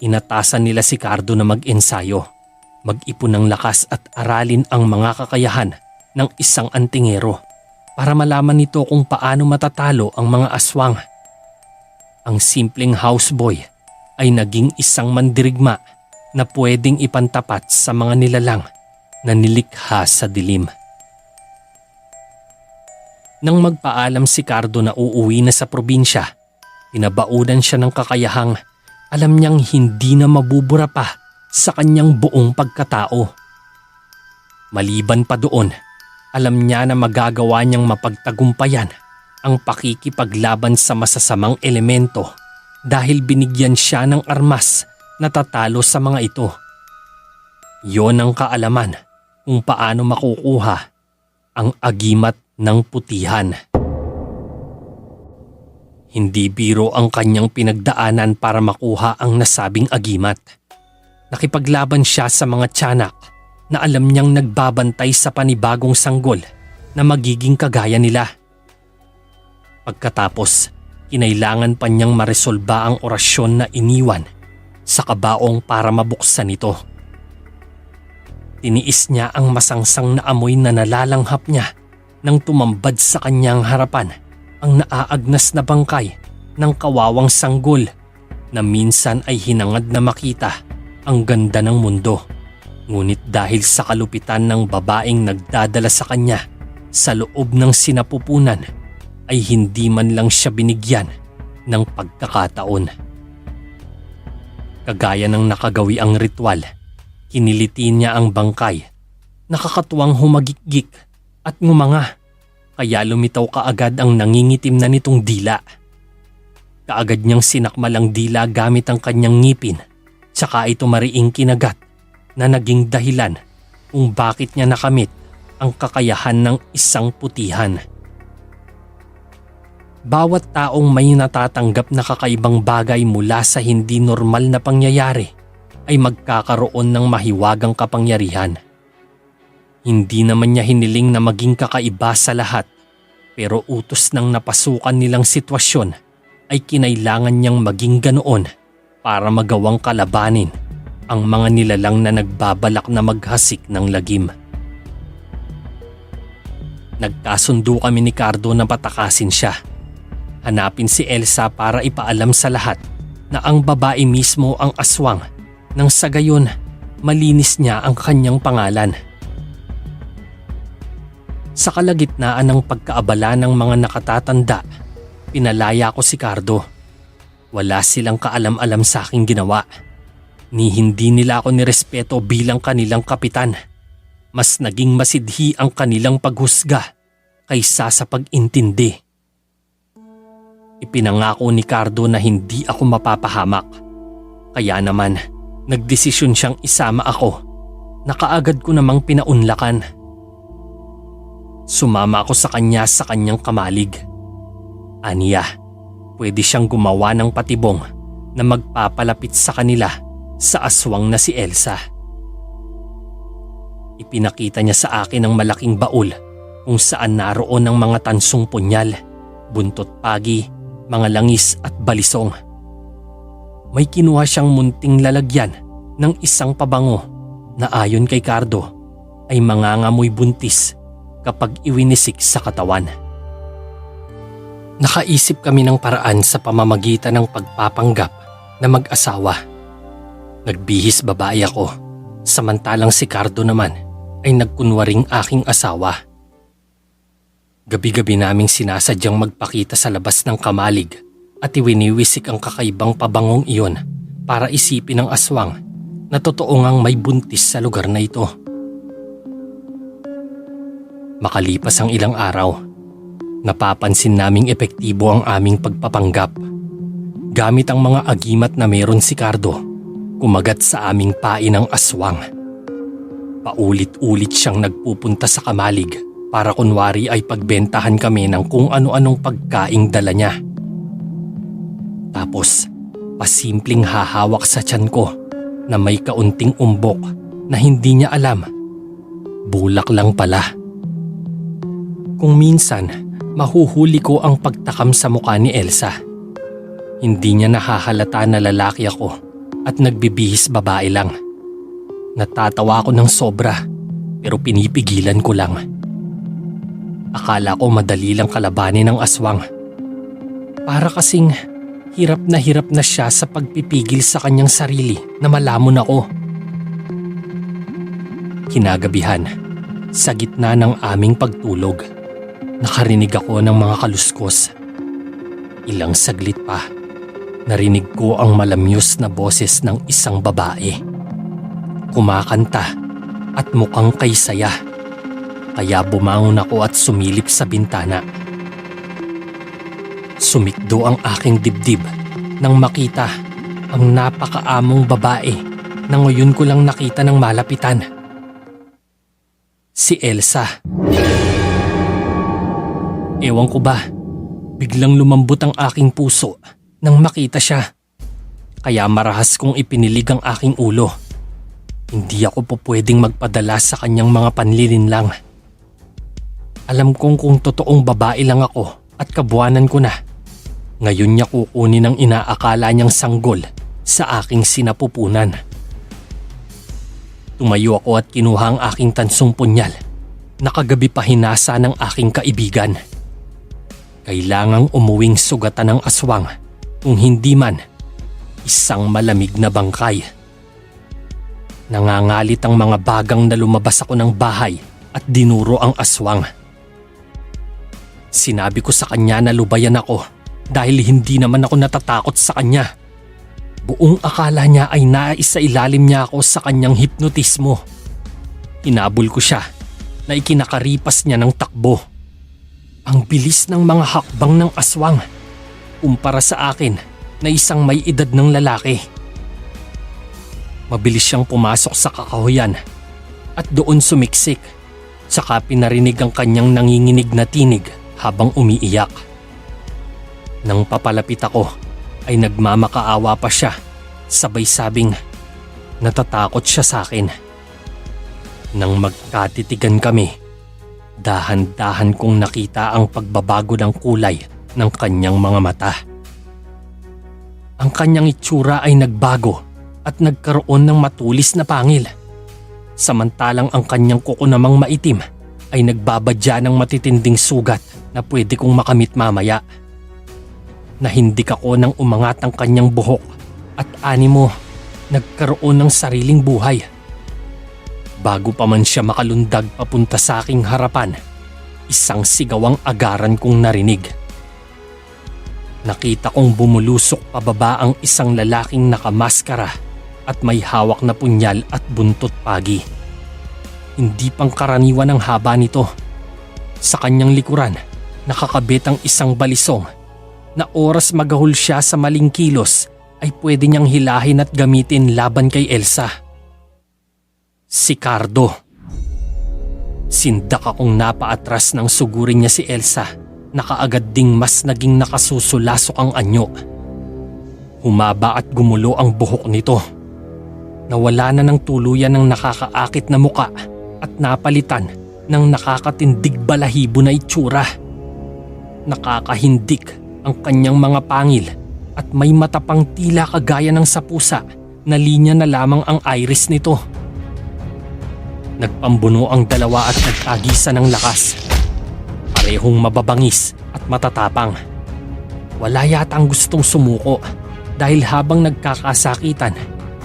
Inatasan nila si Cardo na mag-ensayo, mag-ipon ng lakas at aralin ang mga kakayahan ng isang antingero para malaman nito kung paano matatalo ang mga aswang. Ang simpleng houseboy ay naging isang mandirigma na pwedeng ipantapat sa mga nilalang na nilikha sa dilim. Nang magpaalam si Cardo na uuwi na sa probinsya, pinabaunan siya ng kakayahang alam niyang hindi na mabubura pa sa kanyang buong pagkatao. Maliban pa doon, alam niya na magagawa niyang mapagtagumpayan ang pakikipaglaban sa masasamang elemento dahil binigyan siya ng armas na tatalo sa mga ito. Yon ang kaalaman kung paano makukuha ang agimat ng putihan. Hindi biro ang kanyang pinagdaanan para makuha ang nasabing agimat. Nakipaglaban siya sa mga tiyanak na alam niyang nagbabantay sa panibagong sanggol na magiging kagaya nila. Pagkatapos, kinailangan pa niyang maresolba ang orasyon na iniwan sa kabaong para mabuksan ito. Tiniis niya ang masangsang na amoy na nalalanghap niya nang tumambad sa kanyang harapan ang naaagnas na bangkay ng kawawang sanggol na minsan ay hinangad na makita ang ganda ng mundo. Ngunit dahil sa kalupitan ng babaeng nagdadala sa kanya sa loob ng sinapupunan ay hindi man lang siya binigyan ng pagkakataon. Kagaya ng nakagawi ang ritual, kiniliti niya ang bangkay. Nakakatuwang humagikgik at ngumanga, kaya lumitaw kaagad ang nangingitim na nitong dila. Kaagad niyang sinakmal ang dila gamit ang kanyang ngipin, tsaka ito mariing kinagat na naging dahilan kung bakit niya nakamit ang kakayahan ng isang putihan. Bawat taong may natatanggap na kakaibang bagay mula sa hindi normal na pangyayari ay magkakaroon ng mahiwagang kapangyarihan. Hindi naman niya hiniling na maging kakaiba sa lahat, pero utos ng napasukan nilang sitwasyon ay kinailangan niyang maging ganoon para magawang kalabanin ang mga nilalang na nagbabalak na maghasik ng lagim. Nagkasundo kami ni Cardo na patakasin siya. Hanapin si Elsa para ipaalam sa lahat na ang babae mismo ang aswang nang sa gayon malinis niya ang kanyang pangalan. Sa kalagitnaan ng pagkaabala ng mga nakatatanda, pinalaya ko si Cardo. Wala silang kaalam-alam sa aking ginawa. Ni hindi nila ako nirespeto bilang kanilang kapitan. Mas naging masidhi ang kanilang paghusga kaysa sa pag-intindi. Ipinangako ni Cardo na hindi ako mapapahamak. Kaya naman, nagdesisyon siyang isama ako na kaagad ko namang pinaunlakan. Sumama ako sa kanya sa kanyang kamalig. Aniya, pwede siyang gumawa ng patibong na magpapalapit sa kanila sa aswang na si Elsa. Ipinakita niya sa akin ang malaking baul kung saan naroon ang mga tansong punyal, buntot pagi, mga langis at balisong. May kinuha siyang munting lalagyan ng isang pabango na ayon kay Cardo ay mangangamoy buntis kapag iwinisik sa katawan. Nakaisip kami ng paraan sa pamamagitan ng pagpapanggap na mag-asawa. Nagbihis babae ako, samantalang si Cardo naman ay nagkunwaring aking asawa. Gabi-gabi naming sinasadyang magpakita sa labas ng kamalig at iwiniwisik ang kakaibang pabangong iyon para isipin ng aswang na totoo ngang may buntis sa lugar na ito. Makalipas ang ilang araw, napapansin naming epektibo ang aming pagpapanggap. Gamit ang mga agimat na meron si Cardo, kumagat sa aming pain ang aswang. Paulit-ulit siyang nagpupunta sa kamalig para kunwari ay pagbentahan kami ng kung ano-anong pagkaing dala niya. Tapos, pasimpleng hahawak sa tiyan ko na may kaunting umbok na hindi niya alam. Bulak lang pala. Kung minsan, mahuhuli ko ang pagtakam sa mukha ni Elsa. Hindi niya nahahalata na lalaki ako at nagbibihis babae lang. Natatawa ako ng sobra pero pinipigilan ko lang. Akala ko madali lang kalabanin ang aswang. Para kasing hirap na siya sa pagpipigil sa kanyang sarili na malamon ako. Kinagabihan, sa gitna ng aming pagtulog, nakarinig ako ng mga kaluskos. Ilang saglit pa, narinig ko ang malamyos na boses ng isang babae. Kumakanta at mukhang kay saya. Kaya bumangon ako at sumilip sa bintana. Sumikdo ang aking dibdib nang makita ang napakaamong babae na ngayon ko lang nakita ng malapitan. Si Elsa. Ewan ko ba, Biglang lumambot ang aking puso nang makita siya. Kaya marahas kong ipinilig ang aking ulo. Hindi ako po pwedeng magpadala sa kanyang mga panlilinlang. Alam kong kung totoong babae lang ako at kabuanan ko na. Ngayon niya kukunin ang inaakala niyang sanggol sa aking sinapupunan. Tumayo ako at kinuha ang aking tansong punyal na kagabi pa hinasa ng aking kaibigan. Kailangang umuwing sugatan ng aswang, kung hindi man, isang malamig na bangkay. Nangangalit ang mga bagang na lumabas ako ng bahay at dinuro ang aswang. Sinabi ko sa kanya na lubayan ako dahil hindi naman ako natatakot sa kanya. Buong akala niya ay naisailalim niya ako sa kanyang hipnotismo. Hinabol ko siya na ikinakaripas niya ng takbo. Ang bilis ng mga hakbang ng aswang kumpara sa akin na isang may edad ng lalaki. Mabilis siyang pumasok sa kakahuyan at doon sumiksik. Saka pinarinig ang kanyang nanginginig na tinig habang umiiyak. Nang papalapit ako ay nagmamakaawa pa siya, sabay sabing natatakot siya sa akin. Nang magkatitigan kami, dahan-dahan kong nakita ang pagbabago ng kulay ng kanyang mga mata. Ang kanyang itsura ay nagbago at nagkaroon ng matulis na pangil. Samantalang ang kanyang kuko namang maitim ay nagbabadya ng matitinding sugat na pwede kong makamit mamaya. Nahindik ako nang umangat ang kanyang buhok at animo nagkaroon ng sariling buhay. Bago pa man siya makalundag papunta sa aking harapan, isang sigawang agaran kong narinig. Nakita kong bumulusok pababa ang isang lalaking nakamaskara at may hawak na punyal at buntot pagi. Hindi pangkaraniwan ang haba nito. Sa kanyang likuran, nakakabit ang isang balisong na oras magahol siya sa maling kilos ay pwede niyang hilahin at gamitin laban kay Elsa. Si Cardo. Sindak akong napaatras nang sugurin niya si Elsa na kaagad ding mas naging nakasusulasok ang anyo. Humaba at gumulo ang buhok nito. Nawala na ng tuluyan ng nakakaakit na muka at napalitan ng nakakatindig balahibo na itsura. Nakakahindik ang kanyang mga pangil at may matapang tila kagaya ng sapusa na linya na lamang ang iris nito. Nagpambuno ang dalawa at nagtagisan ng lakas. Parehong mababangis at matatapang. Wala yata ang gustong sumuko dahil habang nagkakasakitan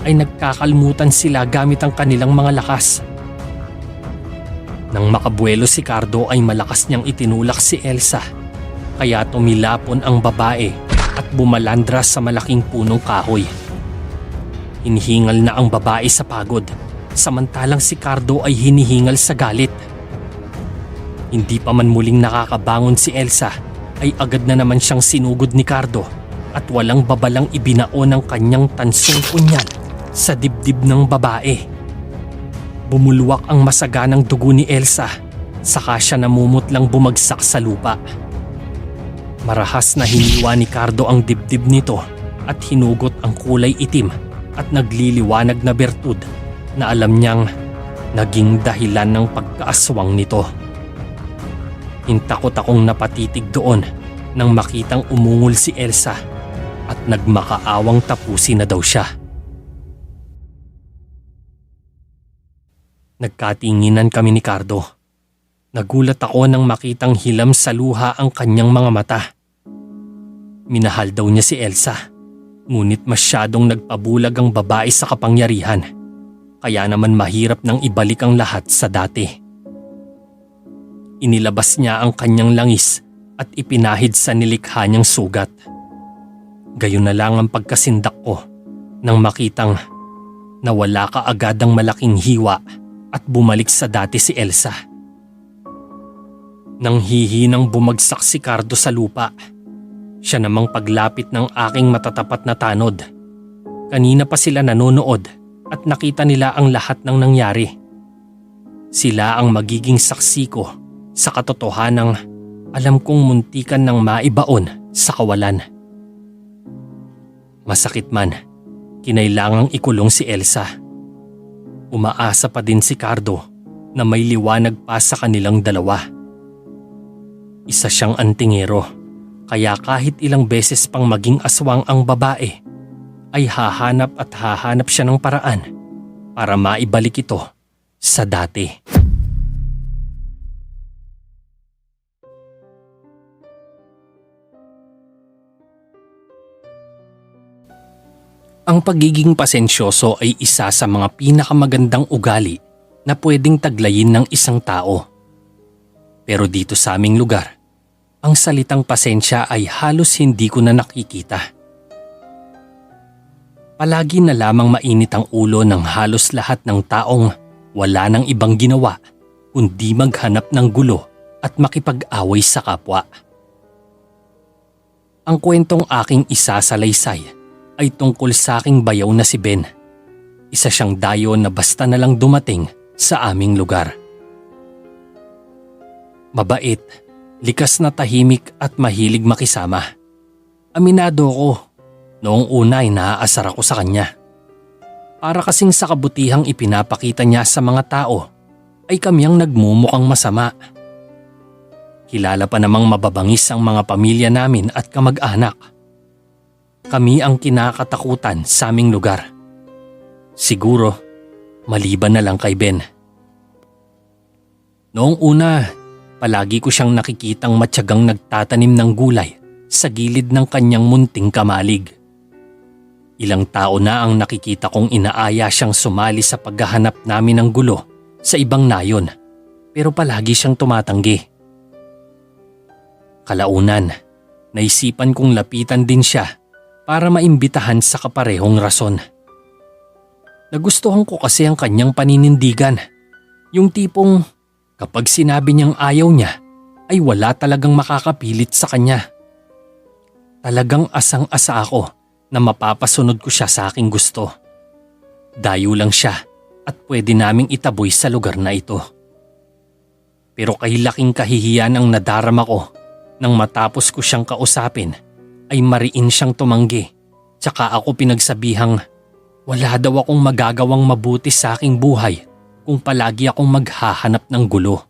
ay nagkakalmutan sila gamit ang kanilang mga lakas. Nang makabuelo si Cardo ay malakas niyang itinulak si Elsa, kaya tumilapon ang babae at bumalandra sa malaking punong kahoy. Hinihingal na ang babae sa pagod, samantalang si Cardo ay hinihingal sa galit. Hindi pa man muling nakakabangon si Elsa ay agad na naman siyang sinugod ni Cardo at walang babalang ibinao ng kanyang tansong punyal sa dibdib ng babae. Bumulwak ang masaganang dugo ni Elsa, saka siya namumutlang bumagsak sa lupa. Marahas na hiniwa ni Cardo ang dibdib nito at hinugot ang kulay itim at nagliliwanag na bertud na alam niyang naging dahilan ng pagkaaswang nito. Hintakot akong napatitig doon nang makitang umungol si Elsa at nagmakaawang tapusin na daw siya. Nagkatinginan kami ni Cardo. Nagulat ako nang makitang hilam sa luha ang kanyang mga mata. Minahal daw niya si Elsa, ngunit masyadong nagpabulag ang babae sa kapangyarihan. Kaya naman mahirap nang ibalik ang lahat sa dati. Inilabas niya ang kanyang langis at ipinahid sa nilikha niyang sugat. Gayon na lang ang pagkasindak ko nang makitang nawala kaagad ang malaking hiwa at bumalik sa dati si Elsa. Nang hihinang bumagsak si Cardo sa lupa, siya namang paglapit ng aking matatapat na tanod. Kanina pa sila nanonood at nakita nila ang lahat ng nangyari. Sila ang magiging saksi ko sa katotohanang alam kong muntikan ng maibaon sa kawalan. Masakit man, kinailangang ikulong si Elsa. Umaasa pa din si Cardo na may liwanag pa sa kanilang dalawa. Isa siyang antingero, kaya kahit ilang beses pang maging aswang ang babae, ay hahanap at hahanap siya ng paraan para maibalik ito sa dati. Ang pagiging pasensyoso ay isa sa mga pinakamagandang ugali na pwedeng taglayin ng isang tao. Pero dito sa aming lugar, ang salitang pasensya ay halos hindi ko na nakikita. Palagi na lamang mainit ang ulo ng halos lahat ng taong wala nang ibang ginawa kundi maghanap ng gulo at makipag-away sa kapwa. Ang kwentong aking isasalaysay ay tungkol sa aking bayaw na si Ben. Isa siyang dayo na basta na lang dumating sa aming lugar. Mabait, likas na tahimik at mahilig makisama. Aminado ko, noong una ay naaasar ako sa kanya. Para kasing sa kabutihang ipinapakita niya sa mga tao, ay kami ang nagmumukhang masama. Kilala pa namang mababangis ang mga pamilya namin at kamag-anak. Kami ang kinakatakutan sa aming lugar. Siguro, maliban na lang kay Ben. Noong una, palagi ko siyang nakikitang matyagang nagtatanim ng gulay sa gilid ng kanyang munting kamalig. Ilang tao na ang nakikita kong inaaya siyang sumali sa paghahanap namin ng gulo sa ibang nayon, pero palagi siyang tumatanggi. Kalaunan, naisipan kong lapitan din siya para maimbitahan sa kaparehong rason. Nagustuhan ko kasi ang kanyang paninindigan. Yung tipong kapag sinabi niyang ayaw niya, ay wala talagang makakapilit sa kanya. Talagang asang-asa ako na mapapasunod ko siya sa aking gusto. Dayo lang siya at pwede naming itaboy sa lugar na ito. Pero kay laking kahihiyan ang nadarama ko nang matapos ko siyang kausapin, ay mariin siyang tumanggi, tsaka ako pinagsabihang wala daw akong magagawang mabuti sa aking buhay kung palagi akong maghahanap ng gulo.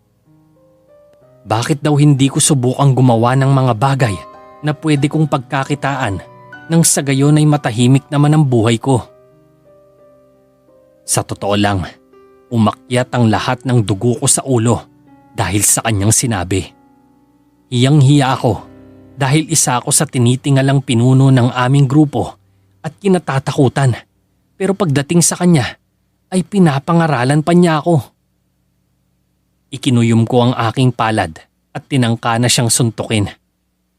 Bakit daw hindi ko subukang gumawa ng mga bagay na pwede kong pagkakitaan nang sa gayon ay matahimik naman ang buhay ko? Sa totoo lang, umakyat ang lahat ng dugo ko sa ulo dahil sa kanyang sinabi. Hiyang-hiya ako dahil isa ako sa tinitingalang pinuno ng aming grupo at kinatatakutan, pero pagdating sa kanya ay pinapangaralan pa niya ako. Ikinuyom ko ang aking palad at tinangka na siyang suntukin,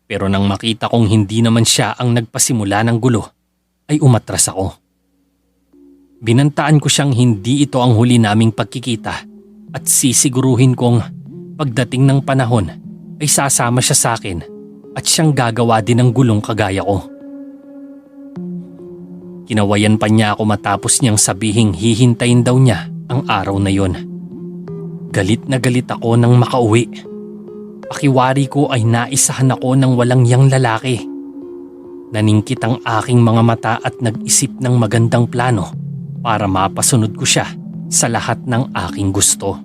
pero nang makita kong hindi naman siya ang nagpasimula ng gulo ay umatras ako. Binantaan ko siyang hindi ito ang huli naming pagkikita at sisiguruhin kong pagdating ng panahon ay sasama siya sa akin at siyang gagawa din ng gulong kagaya ko. Kinawayan pa niya ako matapos niyang sabihing hihintayin daw niya ang araw na yon. Galit na galit ako nang makauwi. Pakiwari ko ay naisahan ako ng walang yang lalaki. Naningkit ang aking mga mata at nag-isip ng magandang plano para mapasunod ko siya sa lahat ng aking gusto.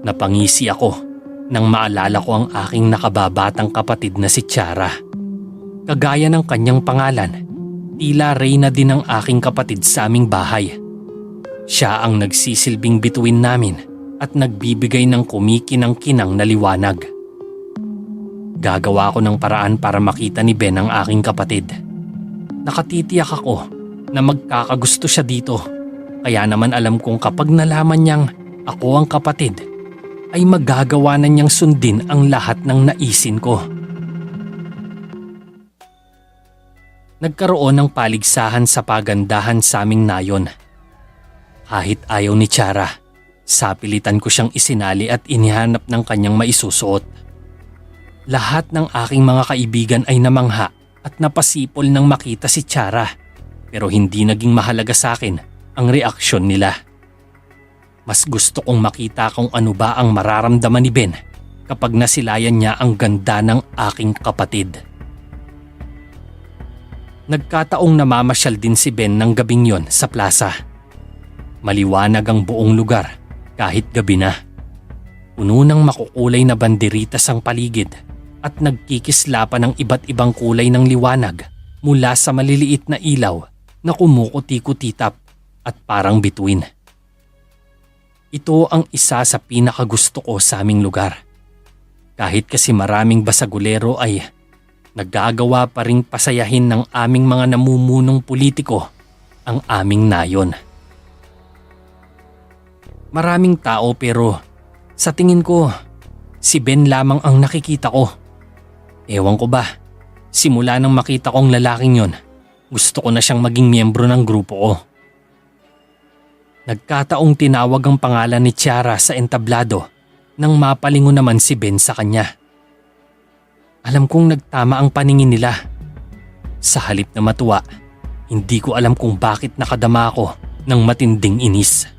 Napangisi ako nang maalala ko ang aking nakababatang kapatid na si Tiara. Kagaya ng kanyang pangalan, tila Reyna din ang aking kapatid sa aming bahay. Siya ang nagsisilbing bituin namin at nagbibigay ng kumikinang-kinang na liwanag. Gagawa ko ng paraan para makita ni Ben ang aking kapatid. Nakatitiyak ako na magkakagusto siya dito, kaya naman alam kong kapag nalaman niyang ako ang kapatid, ay magagawa na niyang sundin ang lahat ng naisin ko. Nagkaroon ng paligsahan sa pagandahan sa aming nayon. Kahit ayaw ni Tiara, sapilitan ko siyang isinali at inihanap ng kanyang maisusuot. Lahat ng aking mga kaibigan ay namangha at napasipol nang makita si Tiara, pero hindi naging mahalaga sa akin ang reaksyon nila. Mas gusto kong makita kung ano ba ang mararamdaman ni Ben kapag nasilayan niya ang ganda ng aking kapatid. Nagkataong namamasyal din si Ben ng gabing yon sa plaza. Maliwanag ang buong lugar kahit gabi na. Puno ng makukulay na banderitas ang paligid at nagkikislapan ng iba't ibang kulay ng liwanag mula sa maliliit na ilaw na kumukuti-kutitap at parang bituin. Ito ang isa sa pinakagusto ko sa aming lugar. Kahit kasi maraming basagulero ay nagagawa pa ring pasayahin ng aming mga namumunong politiko ang aming nayon. Maraming tao pero sa tingin ko, si Ben lamang ang nakikita ko. Ewan ko ba, simula nang makita kong lalaking yon, gusto ko na siyang maging miyembro ng grupo ko. Nagkataong tinawag ang pangalan ni Tiara sa entablado nang mapalingon naman si Ben sa kanya. Alam kong nagtama ang paningin nila. Sa halip na matuwa, hindi ko alam kung bakit nakadama ako ng matinding inis.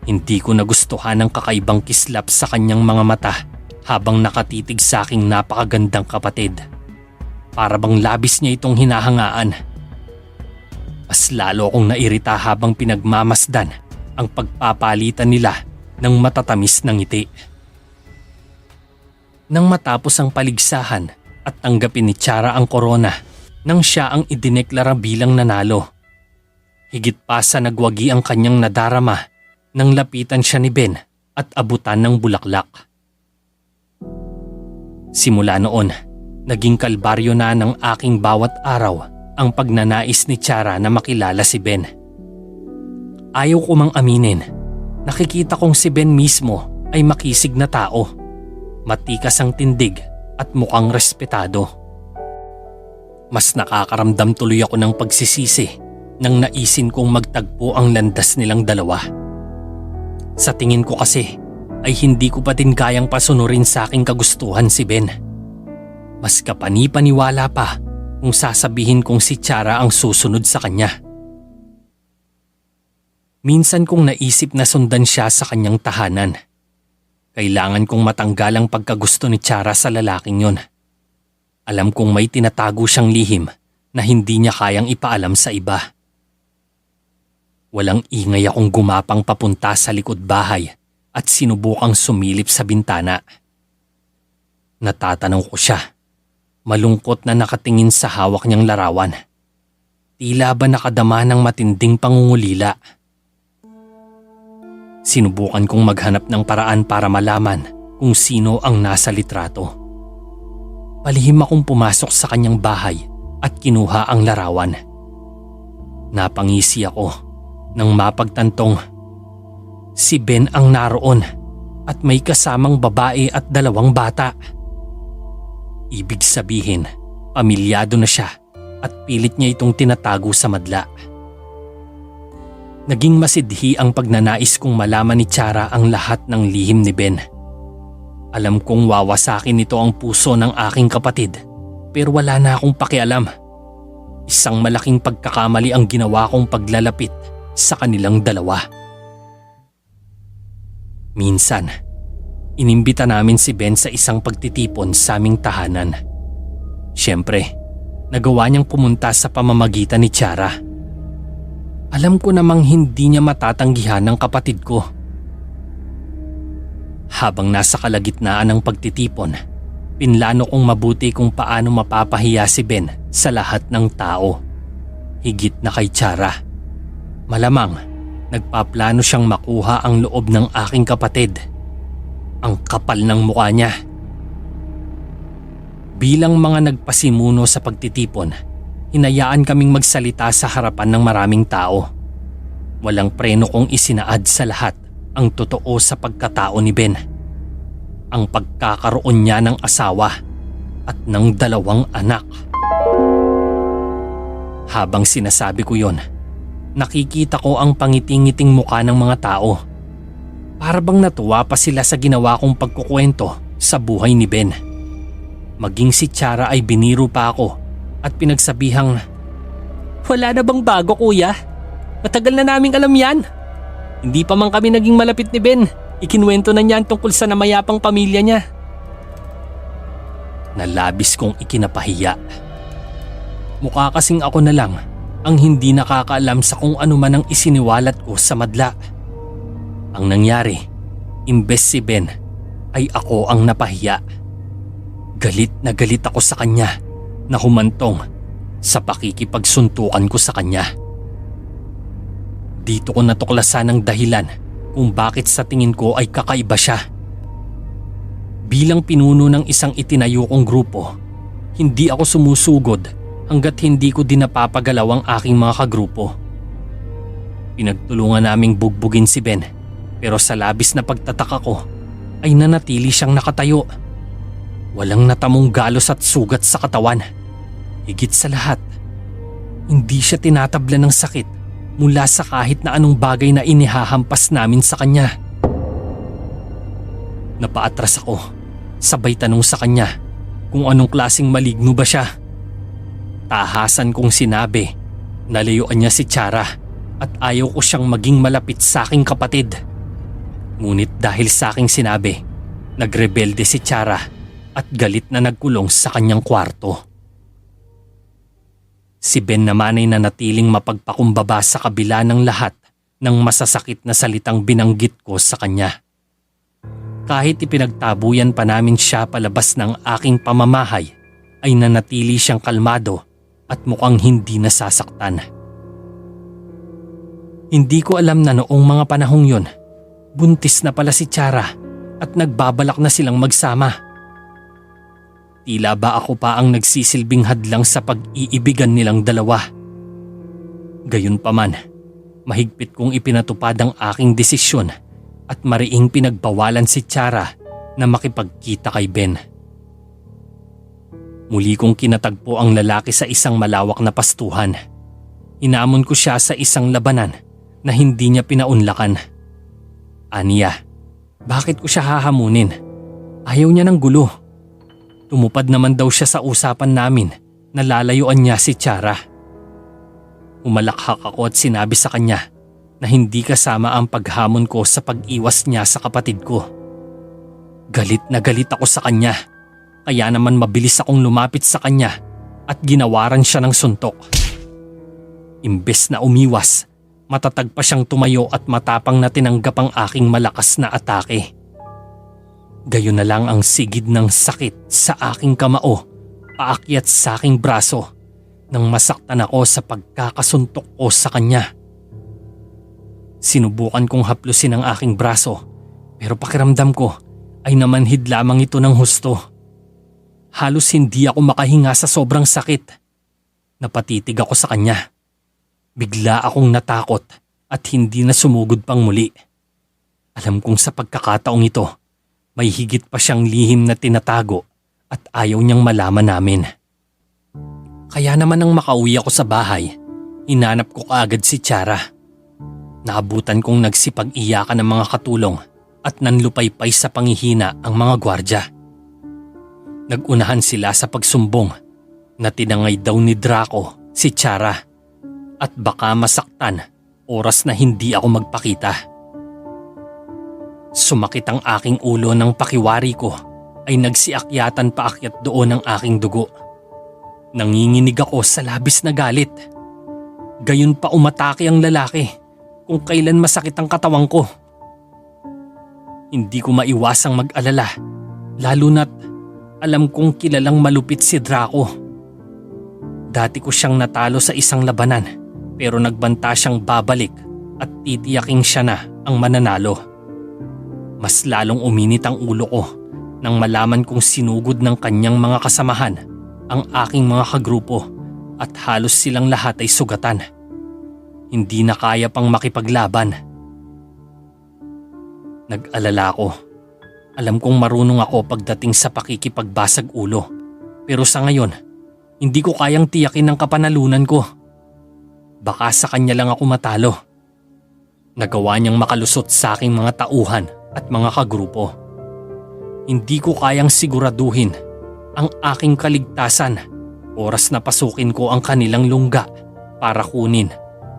Hindi ko nagustuhan ang kakaibang kislap sa kanyang mga mata habang nakatitig sa aking napakagandang kapatid. Para bang labis niya itong hinahangaan. Mas lalo akong nairita habang pinagmamasdan ang pagpapalitan nila ng matatamis na ngiti. Nang matapos ang paligsahan at tanggapin ni Tiara ang korona nang siya ang idineklara bilang nanalo. Higit pa sa nagwagi ang kanyang nadarama nang lapitan siya ni Ben at abutan ng bulaklak. Simula noon, naging kalbaryo na ng aking bawat araw ang pagnanais ni Tiara na makilala si Ben. Ayaw ko mang aminin, nakikita kong si Ben mismo ay makisig na tao. Matikas ang tindig at mukhang respetado. Mas nakakaramdam tuloy ako ng pagsisisi nang naisin kong magtagpo ang landas nilang dalawa. Sa tingin ko kasi ay hindi ko pa din kayang pasunurin sa aking kagustuhan si Ben. Mas kapani-paniwala pa kung sasabihin kong si Tiara ang susunod sa kanya. Minsan kong naisip na sundan siya sa kanyang tahanan. Kailangan kong matanggal ang pagkagusto ni Tiara sa lalaking yon. Alam kong may tinatago siyang lihim na hindi niya kayang ipaalam sa iba. Walang ingay akong gumapang papunta sa likod bahay at sinubukang sumilip sa bintana. Natatanong ko siya. Malungkot na nakatingin sa hawak niyang larawan. Tila ba nakadama ng matinding pangungulila. Sinubukan kong maghanap ng paraan para malaman kung sino ang nasa litrato. Palihim akong pumasok sa kanyang bahay at kinuha ang larawan. Napangisi ako nang mapagtantong si Ben ang naroon at may kasamang babae at 2 bata. Ibig sabihin, pamilyado na siya at pilit niya itong tinatago sa madla. Naging masidhi ang pagnanais kong malaman ni Tiara ang lahat ng lihim ni Ben. Alam kong wawasakin nito ang puso ng aking kapatid, pero wala na akong pakialam. Isang malaking pagkakamali ang ginawa kong paglalapit sa kanilang dalawa. Minsan, inimbita namin si Ben sa isang pagtitipon sa aming tahanan. Siyempre, nagawa niyang pumunta sa pamamagitan ni Tiara. Alam ko namang hindi niya matatanggihan ng kapatid ko. Habang nasa kalagitnaan ng pagtitipon, pinlano kong mabuti kung paano mapapahiya si Ben sa lahat ng tao. Higit na kay Tiara. Malamang, nagpaplano siyang makuha ang loob ng aking kapatid. Ang kapal ng mukha niya. Bilang mga nagpasimuno sa pagtitipon, hinayaan kaming magsalita sa harapan ng maraming tao. Walang preno kong isinaad sa lahat ang totoo sa pagkatao ni Ben. Ang pagkakaroon niya ng asawa at ng 2 anak. Habang sinasabi ko yon, nakikita ko ang pangiting-ngiting mukha ng mga tao. Para bang natuwa pa sila sa ginawa kong pagkukwento sa buhay ni Ben. Maging si Tiara ay biniro pa ako at pinagsabihang, "Wala na bang bago, kuya? Matagal na naming alam yan. Hindi pa man kami naging malapit ni Ben. Ikinwento na niya ang tungkol sa namayapang pamilya niya. Nalabis kong ikinapahiya. Mukha kasing ako na lang ang hindi nakakaalam sa kung ano man ang isiniwalat ko sa madla. Ang nangyari, imbes si Ben, ay ako ang napahiya. Galit na galit ako sa kanya na humantong sa pakikipagsuntukan ko sa kanya. Dito ko natuklasan ang dahilan kung bakit sa tingin ko ay kakaiba siya. Bilang pinuno ng isang itinayo kong grupo, hindi ako sumusugod hanggat hindi ko din napapagalaw ang aking mga kagrupo. Pinagtulungan naming bugbugin si Ben, pero sa labis na pagtataka ko ay nanatili siyang nakatayo. Walang natamong galos at sugat sa katawan. Higit sa lahat, hindi siya tinatabla ng sakit mula sa kahit na anong bagay na inihahampas namin sa kanya. Napaatras ako, sabay tanong sa kanya kung anong klaseng maligno ba siya. Tahasan kong sinabi na layuan niya si Chara at ayaw ko siyang maging malapit sa aking kapatid. Ngunit dahil sa aking sinabi, nagrebelde si Chara at galit na nagkulong sa kanyang kwarto. Si Ben naman ay nanatiling mapagpakumbaba sa kabila ng lahat ng masasakit na salitang binanggit ko sa kanya. Kahit ipinagtabuyan pa namin siya palabas ng aking pamamahay, ay nanatili siyang kalmado at mukhang hindi nasasaktan. Hindi ko alam na noong mga panahong yon, buntis na pala si Chara at nagbabalak na silang magsama. Tila ba ako pa ang nagsisilbing hadlang sa pag-iibigan nilang dalawa? Gayunpaman, mahigpit kong ipinatupad ang aking desisyon at mariing pinagbawalan si Chara na makipagkita kay Ben. Muli kong kinatagpo ang lalaki sa isang malawak na pastuhan. Inamon ko siya sa isang labanan na hindi niya pinaunlakan. Aniya, bakit ko siya hahamunin? Ayaw niya ng gulo. Tumupad naman daw siya sa usapan namin na lalayuan niya si Chara. Umalakhak ako at sinabi sa kanya na hindi kasama ang paghamon ko sa pag-iwas niya sa kapatid ko. Galit na galit ako sa kanya, kaya naman mabilis akong lumapit sa kanya at ginawaran siya ng suntok. Imbes na umiwas, matatag pa siyang tumayo at matapang na tinanggap ang aking malakas na atake. Gayon na lang ang sigid ng sakit sa aking kamao, paakyat sa aking braso, nang masaktan ako sa pagkakasuntok ko sa kanya. Sinubukan kong haplusin ang aking braso, pero pakiramdam ko ay namanhid lamang ito ng husto. Halos hindi ako makahinga sa sobrang sakit. Napatitig ako sa kanya. Bigla akong natakot at hindi na sumugod pang muli. Alam kong sa pagkakataong ito, may higit pa siyang lihim na tinatago at ayaw niyang malaman namin. Kaya naman nang makauwi ako sa bahay, hinanap ko kaagad si Chara. Naabutan kong nagsipag-iyakan ng mga katulong at nanlupaypay sa panghihina ang mga gwardya. Nagunahan sila sa pagsumbong na tinangay daw ni Draco si Chara at baka masaktan oras na hindi ako magpakita. Sumakit ang aking ulo ng pakiwari ko ay nagsiakyatan paakyat doon ang aking dugo. Nanginginig ako sa labis na galit. Gayon pa umatake ang lalaki kung kailan masakit ang katawan ko. Hindi ko maiwasang mag-alala, lalo na't alam kong kilalang malupit si Draco. Dati ko siyang natalo sa isang labanan pero nagbanta siyang babalik at titiyaking siya na ang mananalo. Mas lalong uminit ang ulo ko nang malaman kong sinugod ng kanyang mga kasamahan ang aking mga kagrupo at halos silang lahat ay sugatan. Hindi na kaya pang makipaglaban. Nag-alala ako. Alam kong marunong ako pagdating sa pakikipagbasag ulo. Pero sa ngayon, hindi ko kayang tiyakin ang kapanalunan ko. Baka sa kanya lang ako matalo. Nagawa niyang makalusot sa aking mga tauhan at mga kagrupo. Hindi ko kayang siguraduhin ang aking kaligtasan oras na pasukin ko ang kanilang lungga para kunin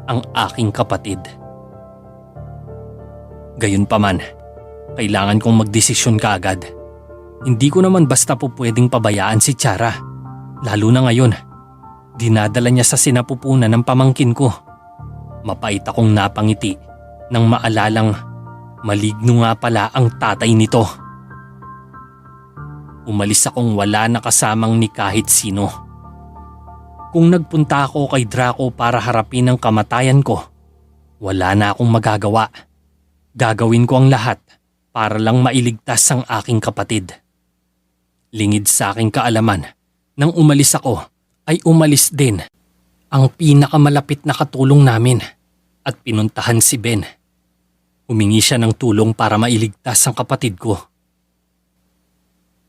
ang aking kapatid. Gayunpaman, Kailangan kong magdesisyon kaagad. Hindi ko naman basta po pwedeng pabayaan si Tiara. Lalo na ngayon, dinadala niya sa sinapupunan ng pamangkin ko. Mapait akong napangiti nang maalalang maligno nga pala ang tatay nito. Umalis akong wala na kasamang ni kahit sino. Kung nagpunta ako kay Draco para harapin ang kamatayan ko, wala na akong magagawa. Gagawin ko ang lahat para lang mailigtas ang aking kapatid. Lingid sa aking kaalaman, nang umalis ako ay umalis din ang pinakamalapit na katulong namin at pinuntahan si Ben. Humingi siya ng tulong para mailigtas ang kapatid ko.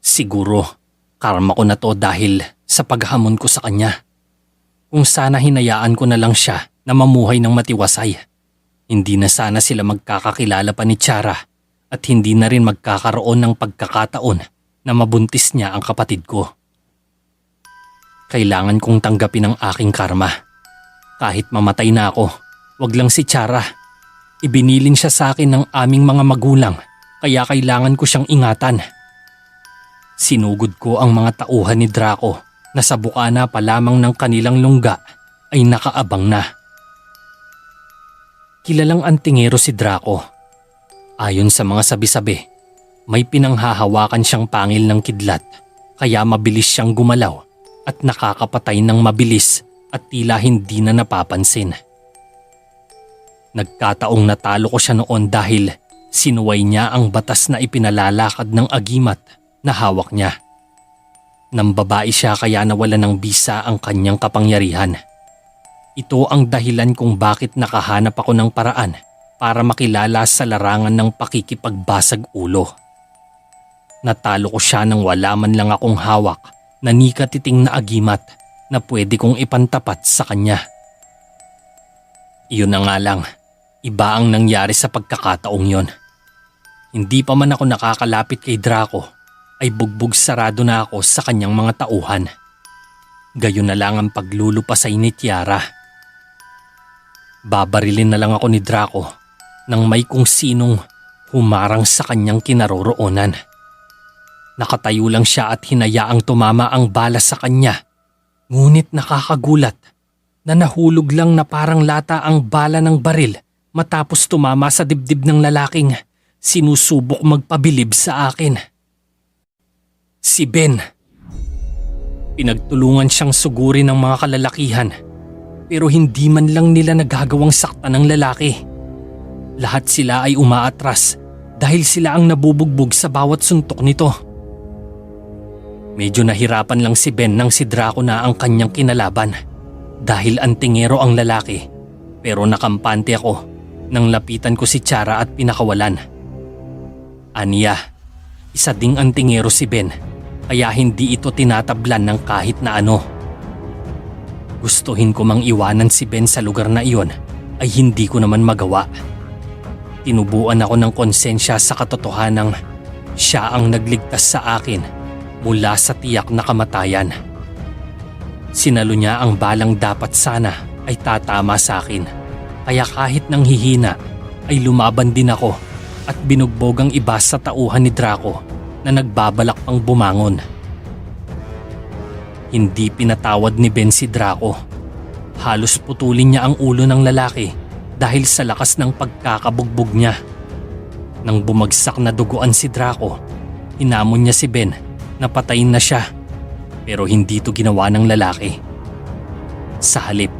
Siguro, karma ko na to dahil sa paghamon ko sa kanya. Kung sana hinayaan ko na lang siya na mamuhay ng matiwasay, hindi na sana sila magkakakilala pa ni Tiara at hindi na rin magkakaroon ng pagkakataon na mabuntis niya ang kapatid ko. Kailangan kong tanggapin ang aking karma. Kahit mamatay na ako, wag lang si Tiara. Ibinilin siya sa akin ng aming mga magulang kaya kailangan ko siyang ingatan. Sinugod ko ang mga tauhan ni Draco na sa bukana pa lamang ng kanilang lungga ay nakaabang na. Kilalang antingero si Draco. Ayon sa mga sabi-sabi, may pinanghahawakan siyang pangil ng kidlat kaya mabilis siyang gumalaw at nakakapatay ng mabilis at tila hindi na napapansin. Nagkataong natalo ko siya noon dahil sinuway niya ang batas na ipinalalakad ng agimat na hawak niya. Nang babae siya kaya nawala ng bisa ang kanyang kapangyarihan. Ito ang dahilan kung bakit nakahanap ako ng paraan para makilala sa larangan ng pakikipagbasag ulo. Natalo ko siya nang wala man lang akong hawak na nikatiting na agimat na pwede kong ipantapat sa kanya. Iyon na nga lang, iba ang nangyari sa pagkakataong yon. Hindi pa man ako nakakalapit kay Draco ay bugbog sarado na ako sa kanyang mga tauhan. Gayon na lang ang paglulupasay ni Tiara. Babarilin na lang ako ni Draco nang may kung sinong humarang sa kanyang kinaroroonan. Nakatayo lang siya at hinayaang tumama ang bala sa kanya. Ngunit nakakagulat na nahulog lang na parang lata ang bala ng baril matapos tumama sa dibdib ng lalaking sinusubok magpabilib sa akin. Si Ben. Pinagtulungan siyang sugurin ng mga kalalakihan pero hindi man lang nila nagagawang saktan ng lalaki. Lahat sila ay umaatras dahil sila ang nabubugbog sa bawat suntok nito. Medyo nahirapan lang si Ben nang si Draco na ang kanyang kinalaban dahil antingero ang lalaki pero nakampante ako nang lapitan ko si Tiara at pinakawalan. Aniya, isa ding antingero si Ben. Kaya hindi ito tinatablan ng kahit na ano. Gustuhin ko mang iwanan si Ben sa lugar na iyon ay hindi ko naman magawa. Tinubuan ako ng konsensya sa katotohanang siya ang nagligtas sa akin mula sa tiyak na kamatayan. Sinalo niya ang balang dapat sana ay tatama sa akin. Kaya kahit nang hihina ay lumaban din ako at binugbog ang iba sa tauhan ni Draco na nagbabalak pang bumangon. Hindi pinatawad ni Ben si Draco. Halos putulin niya ang ulo ng lalaki dahil sa lakas ng pagkakabugbog niya. Nang bumagsak na duguan si Draco, hinamon niya si Ben na patayin na siya pero hindi ito ginawa ng lalaki. Sa halip,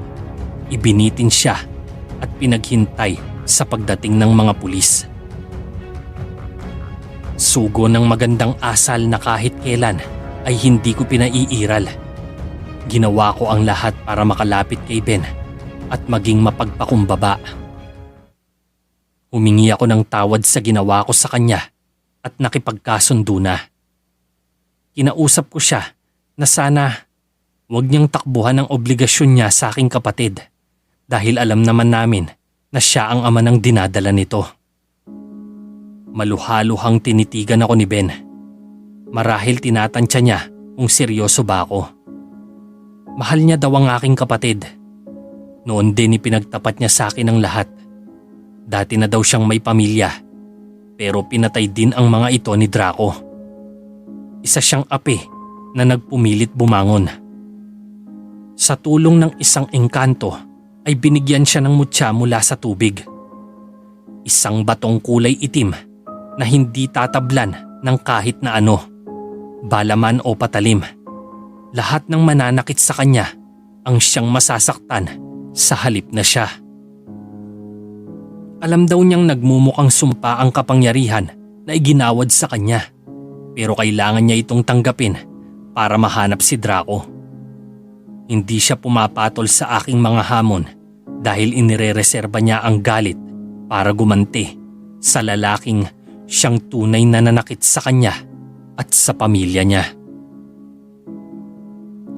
ibinitin siya at pinaghintay sa pagdating ng mga pulis. Sugo ng magandang asal na kahit kailan ay hindi ko pinaiiral. Ginawa ko ang lahat para makalapit kay Ben at maging mapagpakumbaba. Humingi ako ng tawad sa ginawa ko sa kanya at nakipagkasundo na. Kinausap ko siya na sana huwag niyang takbuhan ang obligasyon niya sa aking kapatid dahil alam naman namin na siya ang ama ng dinadala nito. Maluhaluhang tinitigan ako ni Ben. Marahil tinatansya niya kung seryoso ba ako. Mahal niya daw ang aking kapatid. Noon din ipinagtapat niya sa akin ang lahat. Dati na daw siyang may pamilya. pero pinatay din ang mga ito ni Draco. Isa siyang api na nagpumilit bumangon. Sa tulong ng isang engkanto ay binigyan siya ng mutya mula sa tubig. Isang batong kulay itim na hindi tatablan ng kahit na ano, balaman o patalim. Lahat ng mananakit sa kanya ang siyang masasaktan sa halip na siya. Alam daw niyang nagmumukhang sumpa ang kapangyarihan na iginawad sa kanya, pero kailangan niya itong tanggapin para mahanap si Draco. Hindi siya pumapatol sa aking mga hamon dahil inirereserba niya ang galit para gumanti sa lalaking siyang tunay na nanakit sa kanya at sa pamilya niya.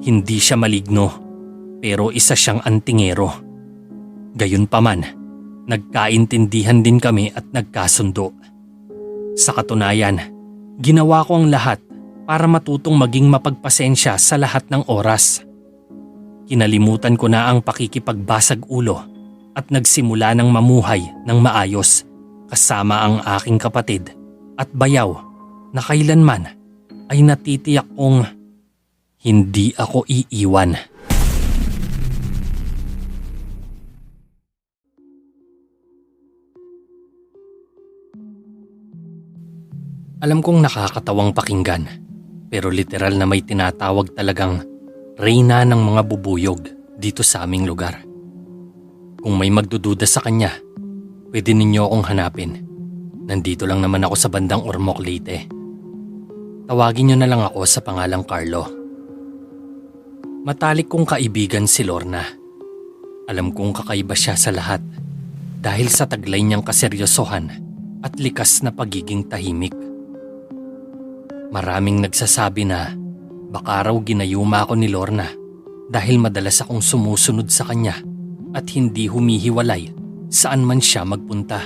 Hindi siya maligno, pero isa siyang antingero. Gayunpaman, nagkaintindihan din kami at nagkasundo. Sa katunayan, ginawa ko ang lahat para matutong maging mapagpasensya sa lahat ng oras. Kinalimutan ko na ang pakikipagbasag ulo at nagsimula ng mamuhay ng maayos kasama ang aking kapatid at bayaw na kailanman ay natitiyak kong hindi ako iiwan. Alam kong nakakatawang pakinggan, pero literal na may tinatawag talagang reyna ng mga bubuyog dito sa aming lugar. Kung may magdududa sa kanya, pwede ninyo akong hanapin. Nandito lang naman ako sa bandang Ormoc, Leyte. Tawagin niyo na lang ako sa pangalang Carlo. Matalik kong kaibigan si Lorna. Alam kong kakaiba siya sa lahat dahil sa taglay niyang kaseryosohan at likas na pagiging tahimik. Maraming nagsasabi na baka raw ginayuma ako ni Lorna dahil madalas akong sumusunod sa kanya at hindi humihiwalay saan man siya magpunta.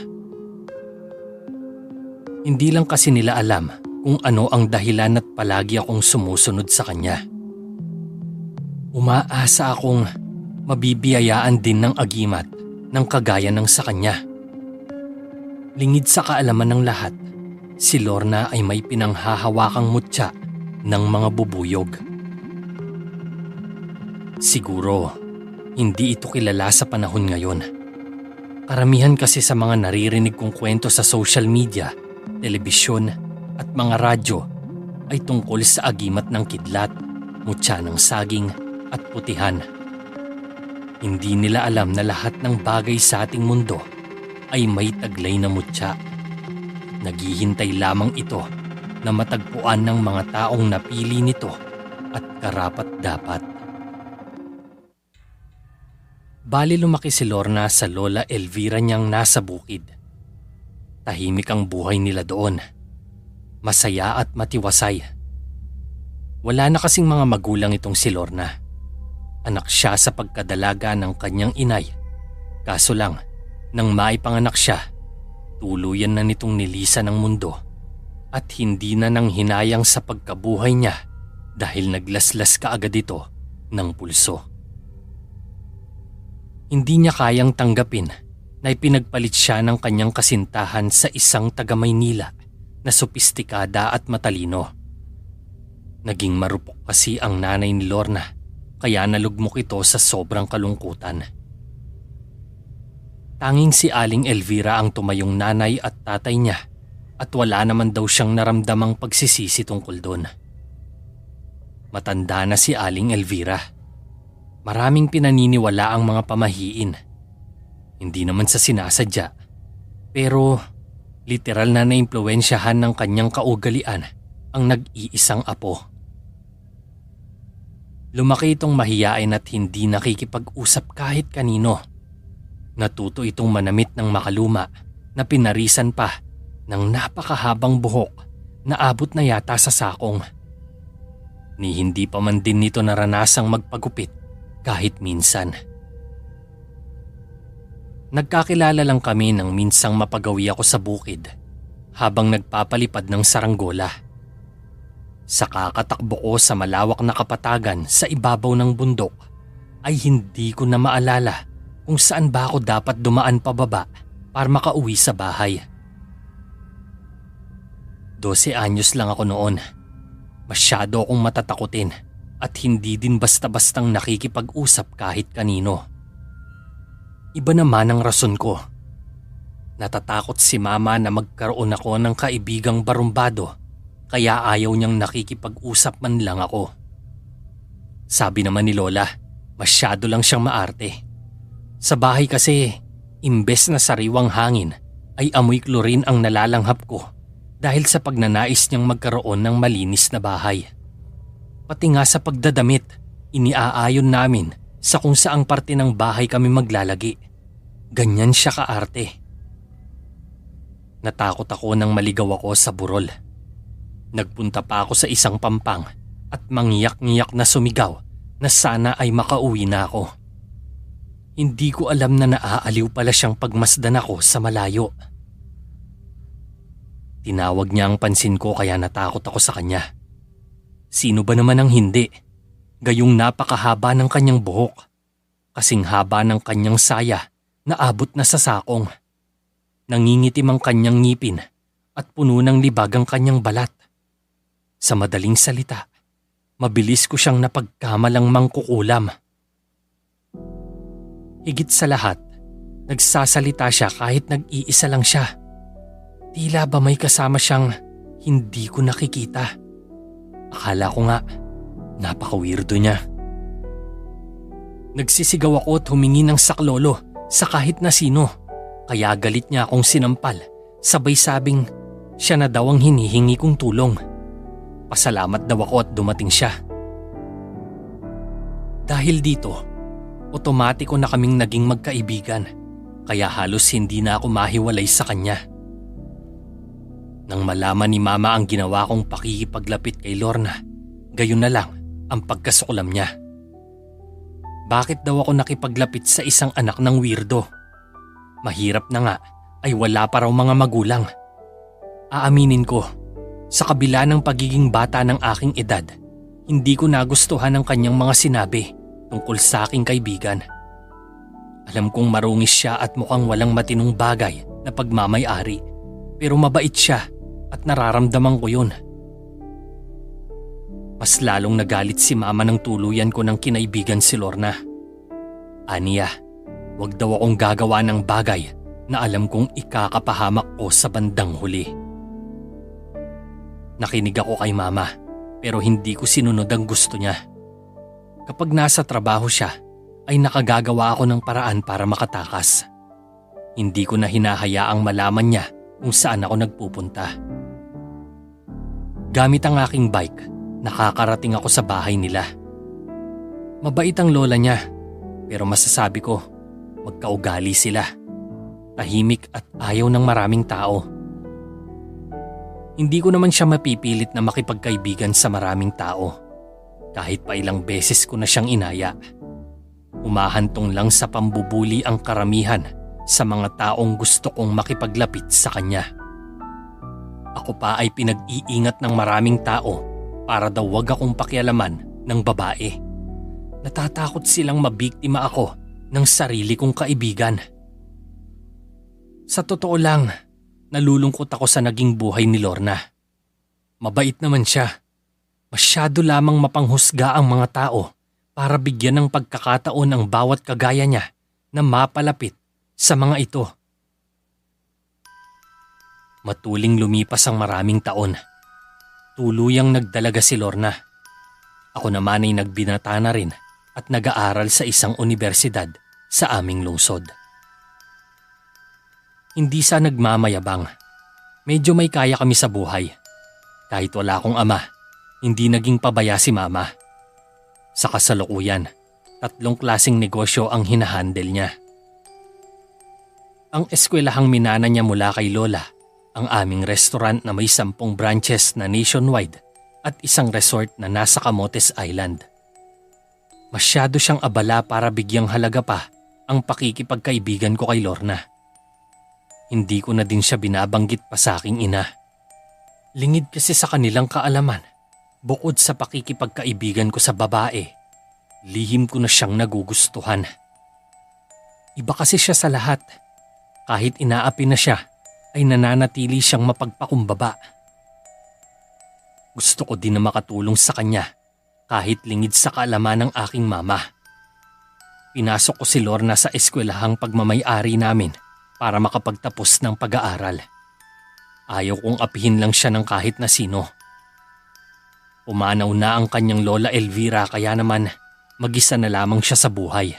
Hindi lang kasi nila alam kung ano ang dahilan at palagi akong sumusunod sa kanya. Umaasa akong mabibiyayaan din ng agimat ng kagaya ng sa kanya. Lingid sa kaalaman ng lahat, si Lorna ay may pinanghahawakang mutya ng mga bubuyog. Siguro, hindi ito kilala sa panahon ngayon. Karamihan kasi sa mga naririnig kong kwento sa social media, telebisyon at mga radyo ay tungkol sa agimat ng kidlat, mutya ng saging at putihan. Hindi nila alam na lahat ng bagay sa ating mundo ay may taglay na mutya. Naghihintay lamang ito na matagpuan ng mga taong napili nito at karapat-dapat. Bali lumaki si Lorna sa lola Elvira niyang nasa bukid. Tahimik ang buhay nila doon. Masaya at matiwasay. Wala na kasing mga magulang itong si Lorna. Anak siya sa pagkadalaga ng kanyang inay. Kaso lang, nang maipanganak siya, tuluyan na nitong nilisan ng mundo at hindi na nang hinayang sa pagkabuhay niya dahil naglaslas kaagad ito ng pulso. Hindi niya kayang tanggapin na ipinagpalit siya ng kanyang kasintahan sa isang taga-Maynila na sopistikada at matalino. Naging marupok kasi ang nanay ni Lorna kaya nalugmok ito sa sobrang kalungkutan. Tanging si Aling Elvira ang tumayong nanay at tatay niya at wala naman daw siyang naramdamang pagsisisi tungkol doon. Matanda na si Aling Elvira. Maraming pinaniniwala ang mga pamahiin. Hindi naman sa sinasadya, pero literal na naimpluwensyahan ng kanyang kaugalian ang nag-iisang apo. Lumaki itong mahiyain at hindi nakikipag-usap kahit kanino. Natuto itong manamit ng makaluma na pinarisan pa ng napakahabang buhok na abot na yata sa sakong. Ni hindi pa man din nito naranasang magpagupit kahit minsan. Nagkakilala lang kami nang minsang mapagawi ako sa bukid habang nagpapalipad ng saranggola. Sa kakatakbo ko sa malawak na kapatagan sa ibabaw ng bundok ay hindi ko na maalala kung saan ba ako dapat dumaan pababa para makauwi sa bahay. 12 anyos lang ako noon. Masyado akong matatakutin at hindi din basta-bastang nakikipag-usap kahit kanino. Iba naman ang rason ko. Natatakot si mama na magkaroon ako ng kaibigang barumbado kaya ayaw niyang nakikipag-usap man lang ako. Sabi naman ni Lola, masyado lang siyang maarte. Sa bahay kasi, imbes na sariwang hangin ay amoy klorin ang nalalanghap ko dahil sa pagnanais niyang magkaroon ng malinis na bahay. Pati nga sa pagdadamit, iniaayon namin sa kung saang parte ng bahay kami maglalagi. Ganyan siya kaarte. Natakot ako nang maligaw ako sa burol. Nagpunta pa ako sa isang pampang at mangyak-ngiyak na sumigaw na sana ay makauwi na ako. Hindi ko alam na naaaliw pala siyang pagmasdan ako sa malayo. Tinawag niya ang pansin ko kaya natakot ako sa kanya. Sino ba naman ang hindi? Gayong napakahaba ng kanyang buhok. Kasing haba ng kanyang saya na abot na sa sakong. Nangingitim ang kanyang ngipin at puno ng libag ang kanyang balat. Sa madaling salita, mabilis ko siyang napagkamalang mangkukulam. Higit sa lahat, nagsasalita siya kahit nag-iisa lang siya. Tila ba may kasama siyang hindi ko nakikita. Akala ko nga, napaka-weirdo niya. Nagsisigaw ako at humingi ng saklolo sa kahit na sino. Kaya galit niya akong sinampal, sabay sabing siya na daw ang hinihingi kong tulong. Pasalamat daw ako at dumating siya. Dahil dito, otomatiko na kaming naging magkaibigan, kaya halos hindi na ako mahiwalay sa kanya. Nang malaman ni Mama ang ginawa kong pakikipaglapit kay Lorna, gayon na lang ang pagkasuklam niya. Bakit daw ako nakipaglapit sa isang anak ng weirdo? Mahirap na nga ay wala pa raw mga magulang. Aaminin ko, sa kabila ng pagiging bata ng aking edad, hindi ko nagustuhan ang kanyang mga sinabi tungkol sa aking kaibigan. Alam kong marungis siya at mukhang walang matinong bagay na pagmamay-ari, pero mabait siya at nararamdaman ko yun. Mas lalong nagalit si Mama nang tuluyan ko ng kinaibigan si Lorna. Aniya, wag daw akong gagawa ng bagay na alam kong ikakapahamak ko sa bandang huli. Nakinig ako kay Mama pero hindi ko sinunod ang gusto niya. Kapag nasa trabaho siya ay nakagagawa ako ng paraan para makatakas. Hindi ko na hinahayaang malaman niya kung saan ako nagpupunta. Gamit ang aking bike, nakakarating ako sa bahay nila. Mabait ang lola niya, pero masasabi ko, magkaugali sila. Tahimik at ayaw ng maraming tao. Hindi ko naman siya mapipilit na makipagkaibigan sa maraming tao. Kahit pa ilang beses ko na siyang inaya. Umahantong lang sa pambubuli ang karamihan sa mga taong gusto kong makipaglapit sa kanya. Ako pa ay pinag-iingat ng maraming tao para daw wag akong pakialaman ng babae. Natatakot silang mabiktima ako ng sarili kong kaibigan. Sa totoo lang, nalulungkot ako sa naging buhay ni Lorna. Mabait naman siya. Masyado lamang mapanghusga ang mga tao para bigyan ng pagkakataon ang bawat kagaya niya na mapalapit sa mga ito. Matuling lumipas ang maraming taon. Tuluyang nagdalaga si Lorna. Ako naman ay nagbinata na rin at nag-aaral sa isang universidad sa aming lungsod. Hindi sa nagmamayabang. Medyo may kaya kami sa buhay. Kahit wala akong ama, hindi naging pabaya si Mama. Sa kasalukuyan, 3 klaseng negosyo ang hinahandle niya. Ang eskwelahang minana niya mula kay Lola, ang aming restaurant na may 10 branches na nationwide at isang resort na nasa Camotes Island. Masyado siyang abala para bigyang halaga pa ang pakikipagkaibigan ko kay Lorna. Hindi ko na din siya binabanggit pa sa aking ina. Lingid kasi sa kanilang kaalaman, bukod sa pakikipagkaibigan ko sa babae, lihim ko na siyang nagugustuhan. Iba kasi siya sa lahat. Kahit inaapi na siya, ay nananatili siyang mapagpakumbaba. Gusto ko din na makatulong sa kanya kahit lingid sa kaalaman ng aking mama. Pinasok ko si Lorna sa eskwelahang pagmamay-ari namin para makapagtapos ng pag-aaral. Ayaw kong apihin lang siya ng kahit na sino. Pumanaw na ang kanyang lola Elvira kaya naman mag-isa na lamang siya sa buhay.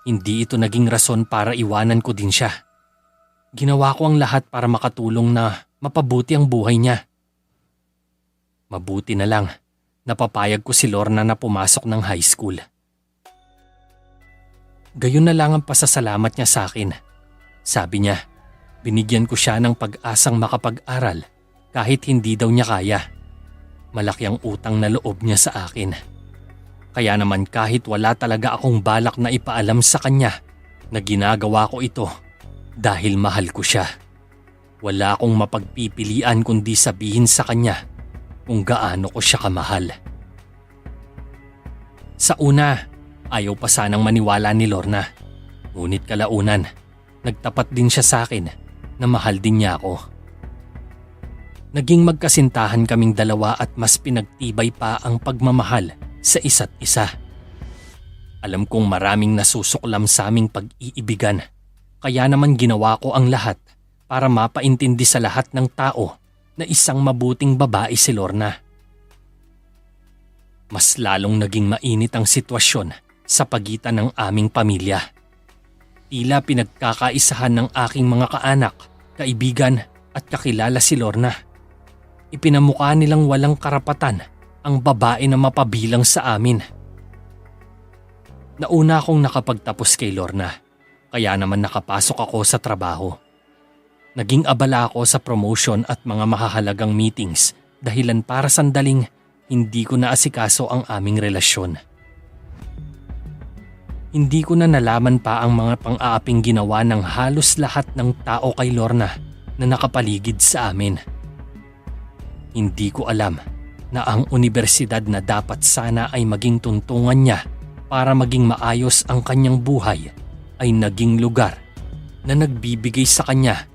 Hindi ito naging rason para iwanan ko din siya. Ginawa ko ang lahat para makatulong na mapabuti ang buhay niya. Mabuti na lang, napapayag ko si Lorna na pumasok ng high school. Gayon na lang ang pasasalamat niya sa akin. Sabi niya, binigyan ko siya ng pag-asang makapag-aral kahit hindi daw niya kaya. Malaki ang utang na loob niya sa akin. Kaya naman kahit wala talaga akong balak na ipaalam sa kanya na ginagawa ko ito dahil mahal ko siya. Wala akong mapagpipilian kundi sabihin sa kanya kung gaano ko siya kamahal. Sa una, ayaw pa sanang maniwala ni Lorna. Ngunit kalaunan, nagtapat din siya sa akin na mahal din niya ako. Naging magkasintahan kaming dalawa at mas pinagtibay pa ang pagmamahal sa isa't isa. Alam kong maraming nasusuklam sa aming pag-iibigan, kaya naman ginawa ko ang lahat para mapaintindi sa lahat ng tao na isang mabuting babae si Lorna. Mas lalong naging mainit ang sitwasyon sa pagitan ng aming pamilya. Tila pinagkakaisahan ng aking mga kaanak, kaibigan at kakilala si Lorna. Ipinamukha nilang walang karapatan ang babae na mapabilang sa amin. Nauna akong nakapagtapos kay Lorna, kaya naman nakapasok ako sa trabaho. Naging abala ako sa promotion at mga mahahalagang meetings dahilan para sandaling hindi ko naasikaso ang aming relasyon. Hindi ko na nalaman pa ang mga pang-aaping ginawa ng halos lahat ng tao kay Lorna na nakapaligid sa amin. Hindi ko alam na ang universidad na dapat sana ay maging tuntungan niya para maging maayos ang kanyang buhay ay naging lugar na nagbibigay sa kanya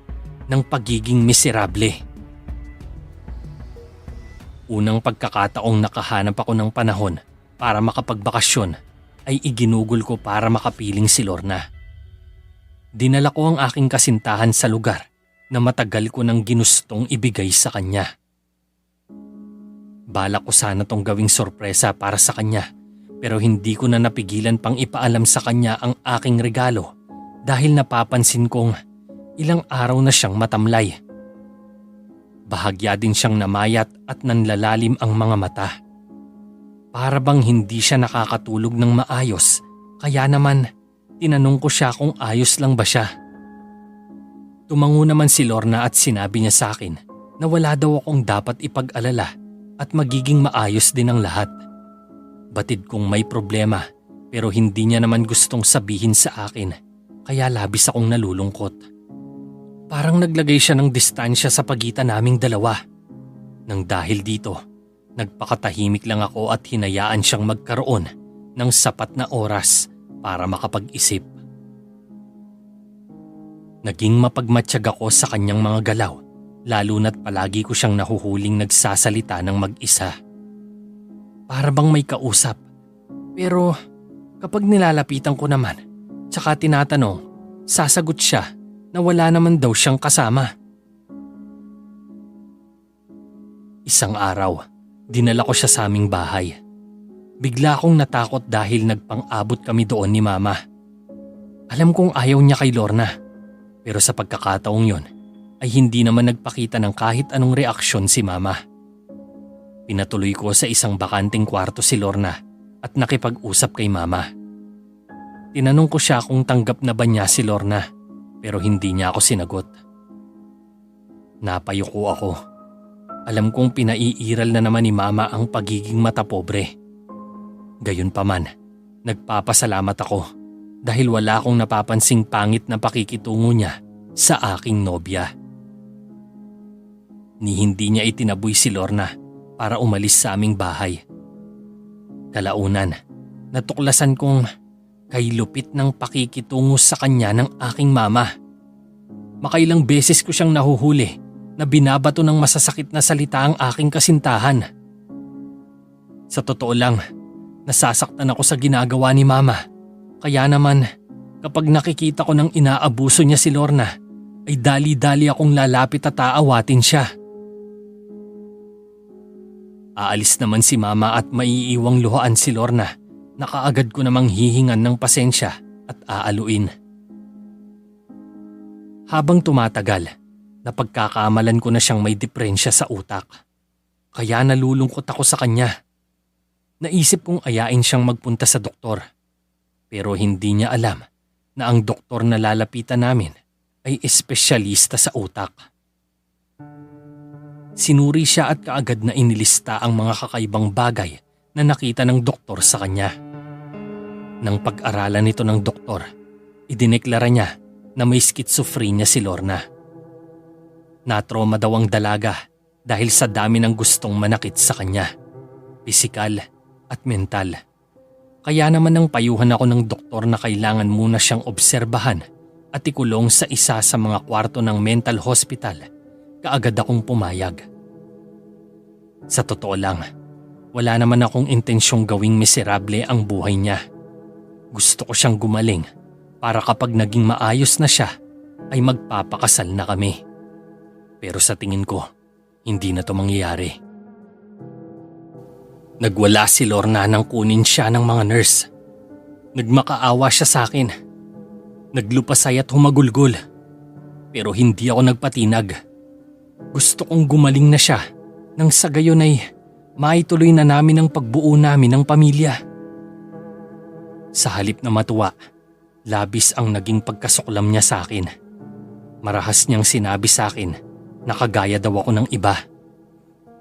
ng pagiging miserable. Unang pagkakataong nakahanap ako ng panahon para makapagbakasyon ay iginugol ko para makapiling si Lorna. Dinala ko ang aking kasintahan sa lugar na matagal ko nang ginustong ibigay sa kanya. Balak ko sana tong gawing sorpresa para sa kanya pero hindi ko na napigilan pang ipaalam sa kanya ang aking regalo dahil napapansin kong ilang araw na siyang matamlay. Bahagya din siyang namayat at nanlalalim ang mga mata. Para bang hindi siya nakakatulog ng maayos kaya naman tinanong ko siya kung ayos lang ba siya. Tumango naman si Lorna at sinabi niya sa akin na wala daw akong dapat ipag-alala at magiging maayos din ang lahat. Batid kong may problema pero hindi niya naman gustong sabihin sa akin kaya labis akong nalulungkot. Parang naglagay siya ng distansya sa pagitan naming dalawa. Nang dahil dito, nagpakatahimik lang ako at hinayaan siyang magkaroon ng sapat na oras para makapag-isip. Naging mapagmatsyag ako sa kanyang mga galaw. Lalo na't palagi ko siyang nahuhuling nagsasalita ng mag-isa. Para bang may kausap. Pero kapag nilalapitan ko naman, tsaka tinatanong, sasagot siya na wala naman daw siyang kasama. Isang araw, dinala ko siya sa aming bahay. Bigla akong natakot dahil nagpang-abot kami doon ni Mama. Alam kong ayaw niya kay Lorna, pero sa pagkakataong yon, ay hindi naman nagpakita ng kahit anong reaksyon si Mama. Pinatuloy ko sa isang bakanting kwarto si Lorna at nakipag-usap kay Mama. Tinanong ko siya kung tanggap na ba niya si Lorna pero hindi niya ako sinagot. Napayuko ako. Alam kong pinaiiral na naman ni Mama ang pagiging matapobre. Gayunpaman, nagpapasalamat ako dahil wala akong napapansing pangit na pakikitungo niya sa aking nobya. Ni hindi niya itinaboy si Lorna para umalis sa aming bahay. Kalaunan, natuklasan kong kay lupit ng pakikitungo sa kanya ng aking mama. Makailang beses ko siyang nahuhuli na binabato ng masasakit na salita ang aking kasintahan. Sa totoo lang, nasasaktan ako sa ginagawa ni Mama. Kaya naman, kapag nakikita ko ng inaabuso niya si Lorna, ay dali-dali akong lalapit at aawatin siya. Aalis naman si Mama at maiiwang luhaan si Lorna na kaagad ko namang hihingan ng pasensya at aaluin. Habang tumatagal, napagkakamalan ko na siyang may depresya sa utak. Kaya nalulungkot ako sa kanya. Naisip kong ayain siyang magpunta sa doktor. Pero hindi niya alam na ang doktor na lalapitan namin ay espesyalista sa utak. Sinuri siya at kaagad na inilista ang mga kakaibang bagay na nakita ng doktor sa kanya. Nang pag-aralan nito ng doktor, idineklara niya na may schizophrenia si Lorna. Natroma daw ang dalaga dahil sa dami ng gustong manakit sa kanya, pisikal at mental. Kaya naman nang payuhan ako ng doktor na kailangan muna siyang obserbahan at ikulong sa isa sa mga kwarto ng mental hospital, kaagad akong pumayag. Sa totoo lang, wala naman akong intensyong gawing miserable ang buhay niya. Gusto ko siyang gumaling para kapag naging maayos na siya ay magpapakasal na kami. Pero sa tingin ko, hindi na to mangyayari. Nagwala si Lorna nang kunin siya ng mga nurse. Nagmakaawa siya sa akin. Naglupasay at humagulgol. Pero hindi ako nagpatinag. Gusto kong gumaling na siya nang sa gayon ay maituloy na namin ang pagbuo namin ng pamilya. Sa halip na matuwa, labis ang naging pagkasuklam niya sa akin. Marahas niyang sinabi sa akin na kagaya daw ako ng iba.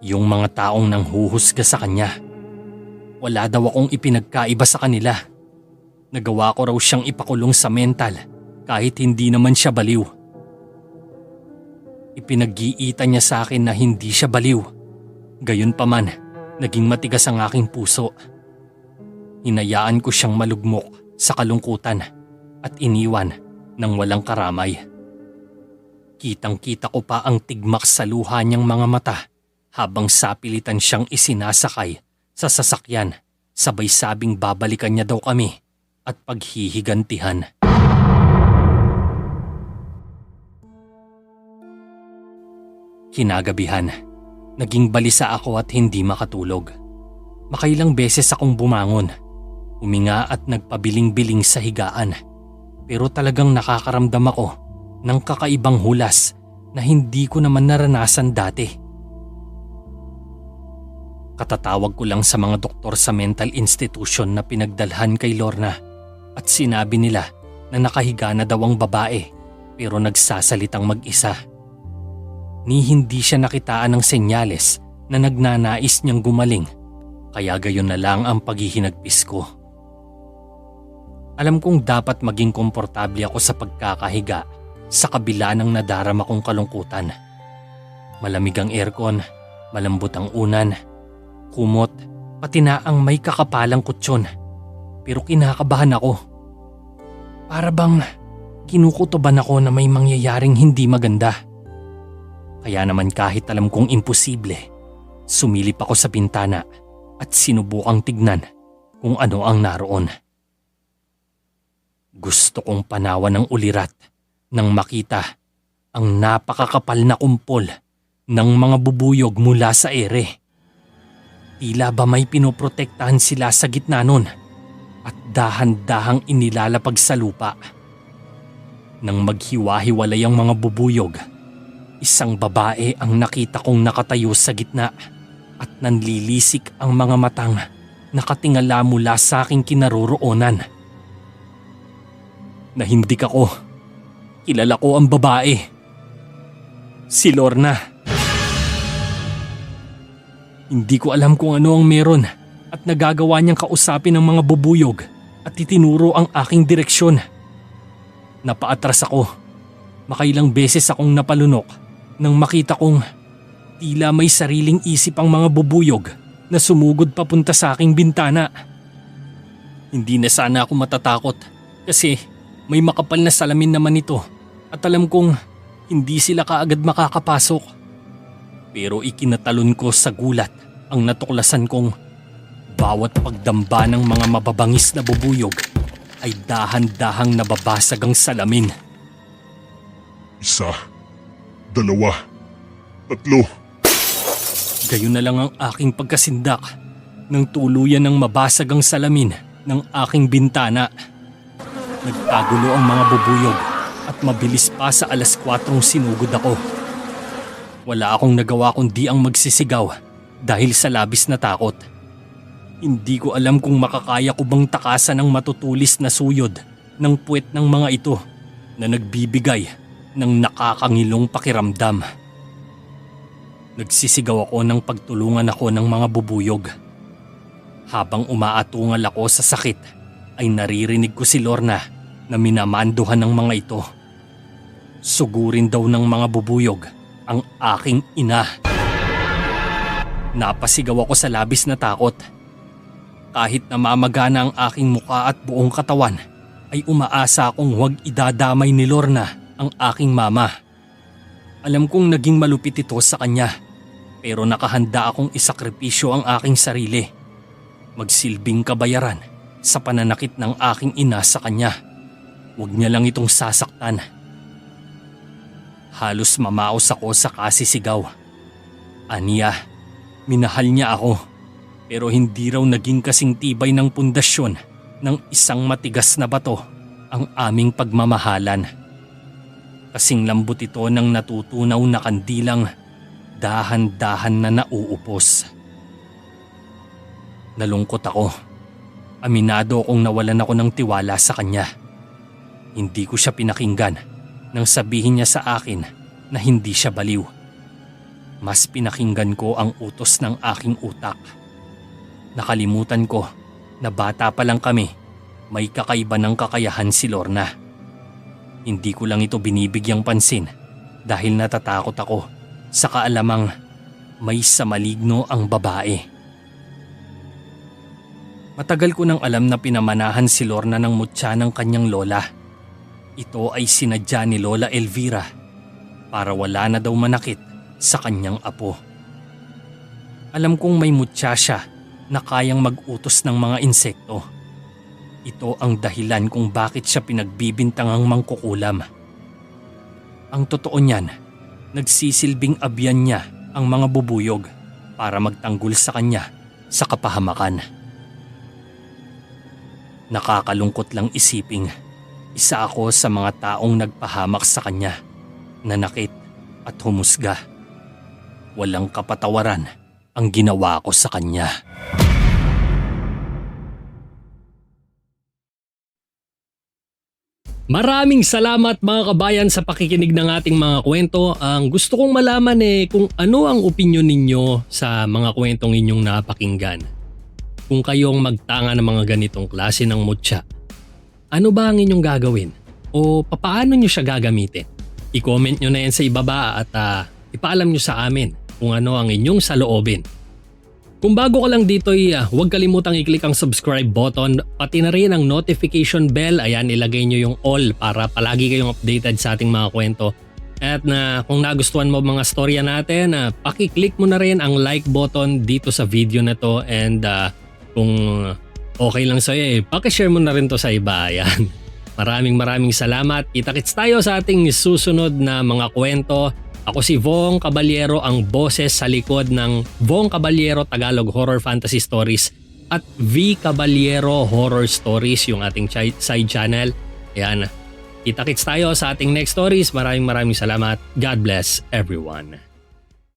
Yung mga taong nanghuhusga sa kanya. Wala daw akong ipinagkaiba sa kanila. Nagawa ko raw siyang ipakulong sa mental kahit hindi naman siya baliw. Ipinag-iita niya sa akin na hindi siya baliw. Gayunpaman, naging matigas ang aking puso. Hinayaan ko siyang malugmok sa kalungkutan at iniwan ng walang karamay. Kitang-kita ko pa ang tigmak sa luha niyang mga mata habang sapilitan siyang isinasakay sa sasakyan, sabay sabing babalikan niya daw kami at paghihigantihan. Kinagabihan, naging balisa ako at hindi makatulog. Makailang beses akong bumangon, huminga at nagpabiling-biling sa higaan. Pero talagang nakakaramdam ako ng kakaibang hulas na hindi ko naman naranasan dati. Katatawag ko lang sa mga doktor sa mental institution na pinagdalhan kay Lorna at sinabi nila na nakahiga na daw ang babae pero nagsasalitang mag-isa. Ni hindi siya nakitaan ng senyales na nagnanais niyang gumaling, kaya gayon na lang ang paghihinagpis ko. Alam kong dapat maging komportable ako sa pagkakahiga sa kabila ng nadarama kong kalungkutan. Malamig ang aircon, malambot ang unan, kumot, pati na ang may kakapalang kutsyon. Pero kinakabahan ako. Para bang kinukutoban ako na may mangyayaring hindi maganda. Kaya naman kahit alam kong imposible, sumilip ako sa bintana at sinubukang tignan kung ano ang naroon. Gusto kong panawan ng ulirat nang makita ang napakakapal na kumpol ng mga bubuyog mula sa ere. Tila ba may pinoprotektahan sila sa gitna nun at dahan-dahang inilalapag sa lupa. Nang maghiwa-hiwalay ang mga bubuyog, isang babae ang nakita kong nakatayo sa gitna at nanlilisik ang mga matang nakatingala mula sa aking kinaroroonan. Nahindik ako. Kilala ko ang babae. Si Lorna. Hindi ko alam kung ano ang meron at nagagawa niyang kausapin ang mga bubuyog at itinuro ang aking direksyon. Napaatras ako. Makailang beses akong napalunok nang makita kong tila may sariling isip ang mga bubuyog na sumugod papunta sa aking bintana. Hindi na sana ako matatakot kasi may makapal na salamin naman ito at alam kong hindi sila kaagad makakapasok. Pero ikinatalon ko sa gulat ang natuklasan kong bawat pagdamba ng mga mababangis na bubuyog ay dahan-dahang nababasag ang salamin. 1, 2, 3. Gayon na lang ang aking pagkasindak nang tuluyan ng mabasag ang salamin ng aking bintana. Nagkagulo ang mga bubuyog at mabilis pa sa 4:00 sinugod ako. Wala akong nagawa kundi ang magsisigaw dahil sa labis na takot. Hindi ko alam kung makakaya ko bang takasan ang matutulis na suyod ng puwet ng mga ito na nagbibigay ng nakakangilong pakiramdam. Nagsisigaw ako nang pagtulungan ako ng mga bubuyog. Habang umaatungal ako sa sakit ay naririnig ko si Lorna na minamanduhan ng mga ito. Sugurin daw ng mga bubuyog ang aking ina. Napasigaw ako sa labis na takot. Kahit namamagana ang aking muka at buong katawan ay umaasa akong huwag idadamay ni Lorna ang aking mama. Alam kong naging malupit ito sa kanya pero nakahanda akong isakripisyo ang aking sarili. Magsilbing kabayaran sa pananakit ng aking ina sa kanya. Huwag niya lang itong sasaktan. Halos mamaos ako sa kasisigaw. Aniya, minahal niya ako pero hindi raw naging kasing tibay ng pundasyon ng isang matigas na bato ang aming pagmamahalan. Kasing lambot ito ng natutunaw na kandilang dahan-dahan na nauupos. Nalungkot ako. Aminado akong nawalan ako ng tiwala sa kanya. Hindi ko siya pinakinggan nang sabihin niya sa akin na hindi siya baliw. Mas pinakinggan ko ang utos ng aking utak. Nakalimutan ko na bata pa lang kami, may kakaiba ng kakayahan si Lorna. Hindi ko lang ito binibigyang pansin dahil natatakot ako sa kaalamang may sa maligno ang babae. Matagal ko nang alam na pinamanahan si Lorna ng mutya ng kanyang lola. Ito ay sinadya ni Lola Elvira para wala na daw manakit sa kanyang apo. Alam kong may mutya siya na kayang mag-utos ng mga insekto. Ito ang dahilan kung bakit siya pinagbibintangang mangkukulam. Ang totoo niyan, nagsisilbing abyan niya ang mga bubuyog para magtanggol sa kanya sa kapahamakan. Nakakalungkot lang isiping isa ako sa mga taong nagpahamak sa kanya, nanakit at humusga. Walang kapatawaran ang ginawa ko sa kanya. Maraming salamat mga kabayan sa pakikinig ng ating mga kwento. Ang gusto kong malaman kung ano ang opinyon ninyo sa mga kwentong inyong napakinggan. Kung kayong magtanga ng mga ganitong klase ng mutya, ano ba ang inyong gagawin? O papaano nyo siya gagamitin? I-comment nyo na yan sa ibaba at ipaalam nyo sa amin kung ano ang inyong saloobin. Kung bago ka lang dito huwag kalimutang i-click ang subscribe button pati na rin ang notification bell. Ayan, ilagay nyo yung all para palagi kayong updated sa ating mga kwento. At kung nagustuhan mo mga storya natin, paki-click mo na rin ang like button dito sa video na to and kung okay lang sa'yo paki-share mo na rin to sa iba. Ayan. Maraming salamat. Kita-kits tayo sa ating susunod na mga kwento. Ako si Vong Caballero, ang boses sa likod ng Vong Caballero Tagalog Horror Fantasy Stories at V Caballero Horror Stories, yung ating side channel. Ayan. Kita-kits tayo sa ating next stories. Maraming salamat. God bless everyone.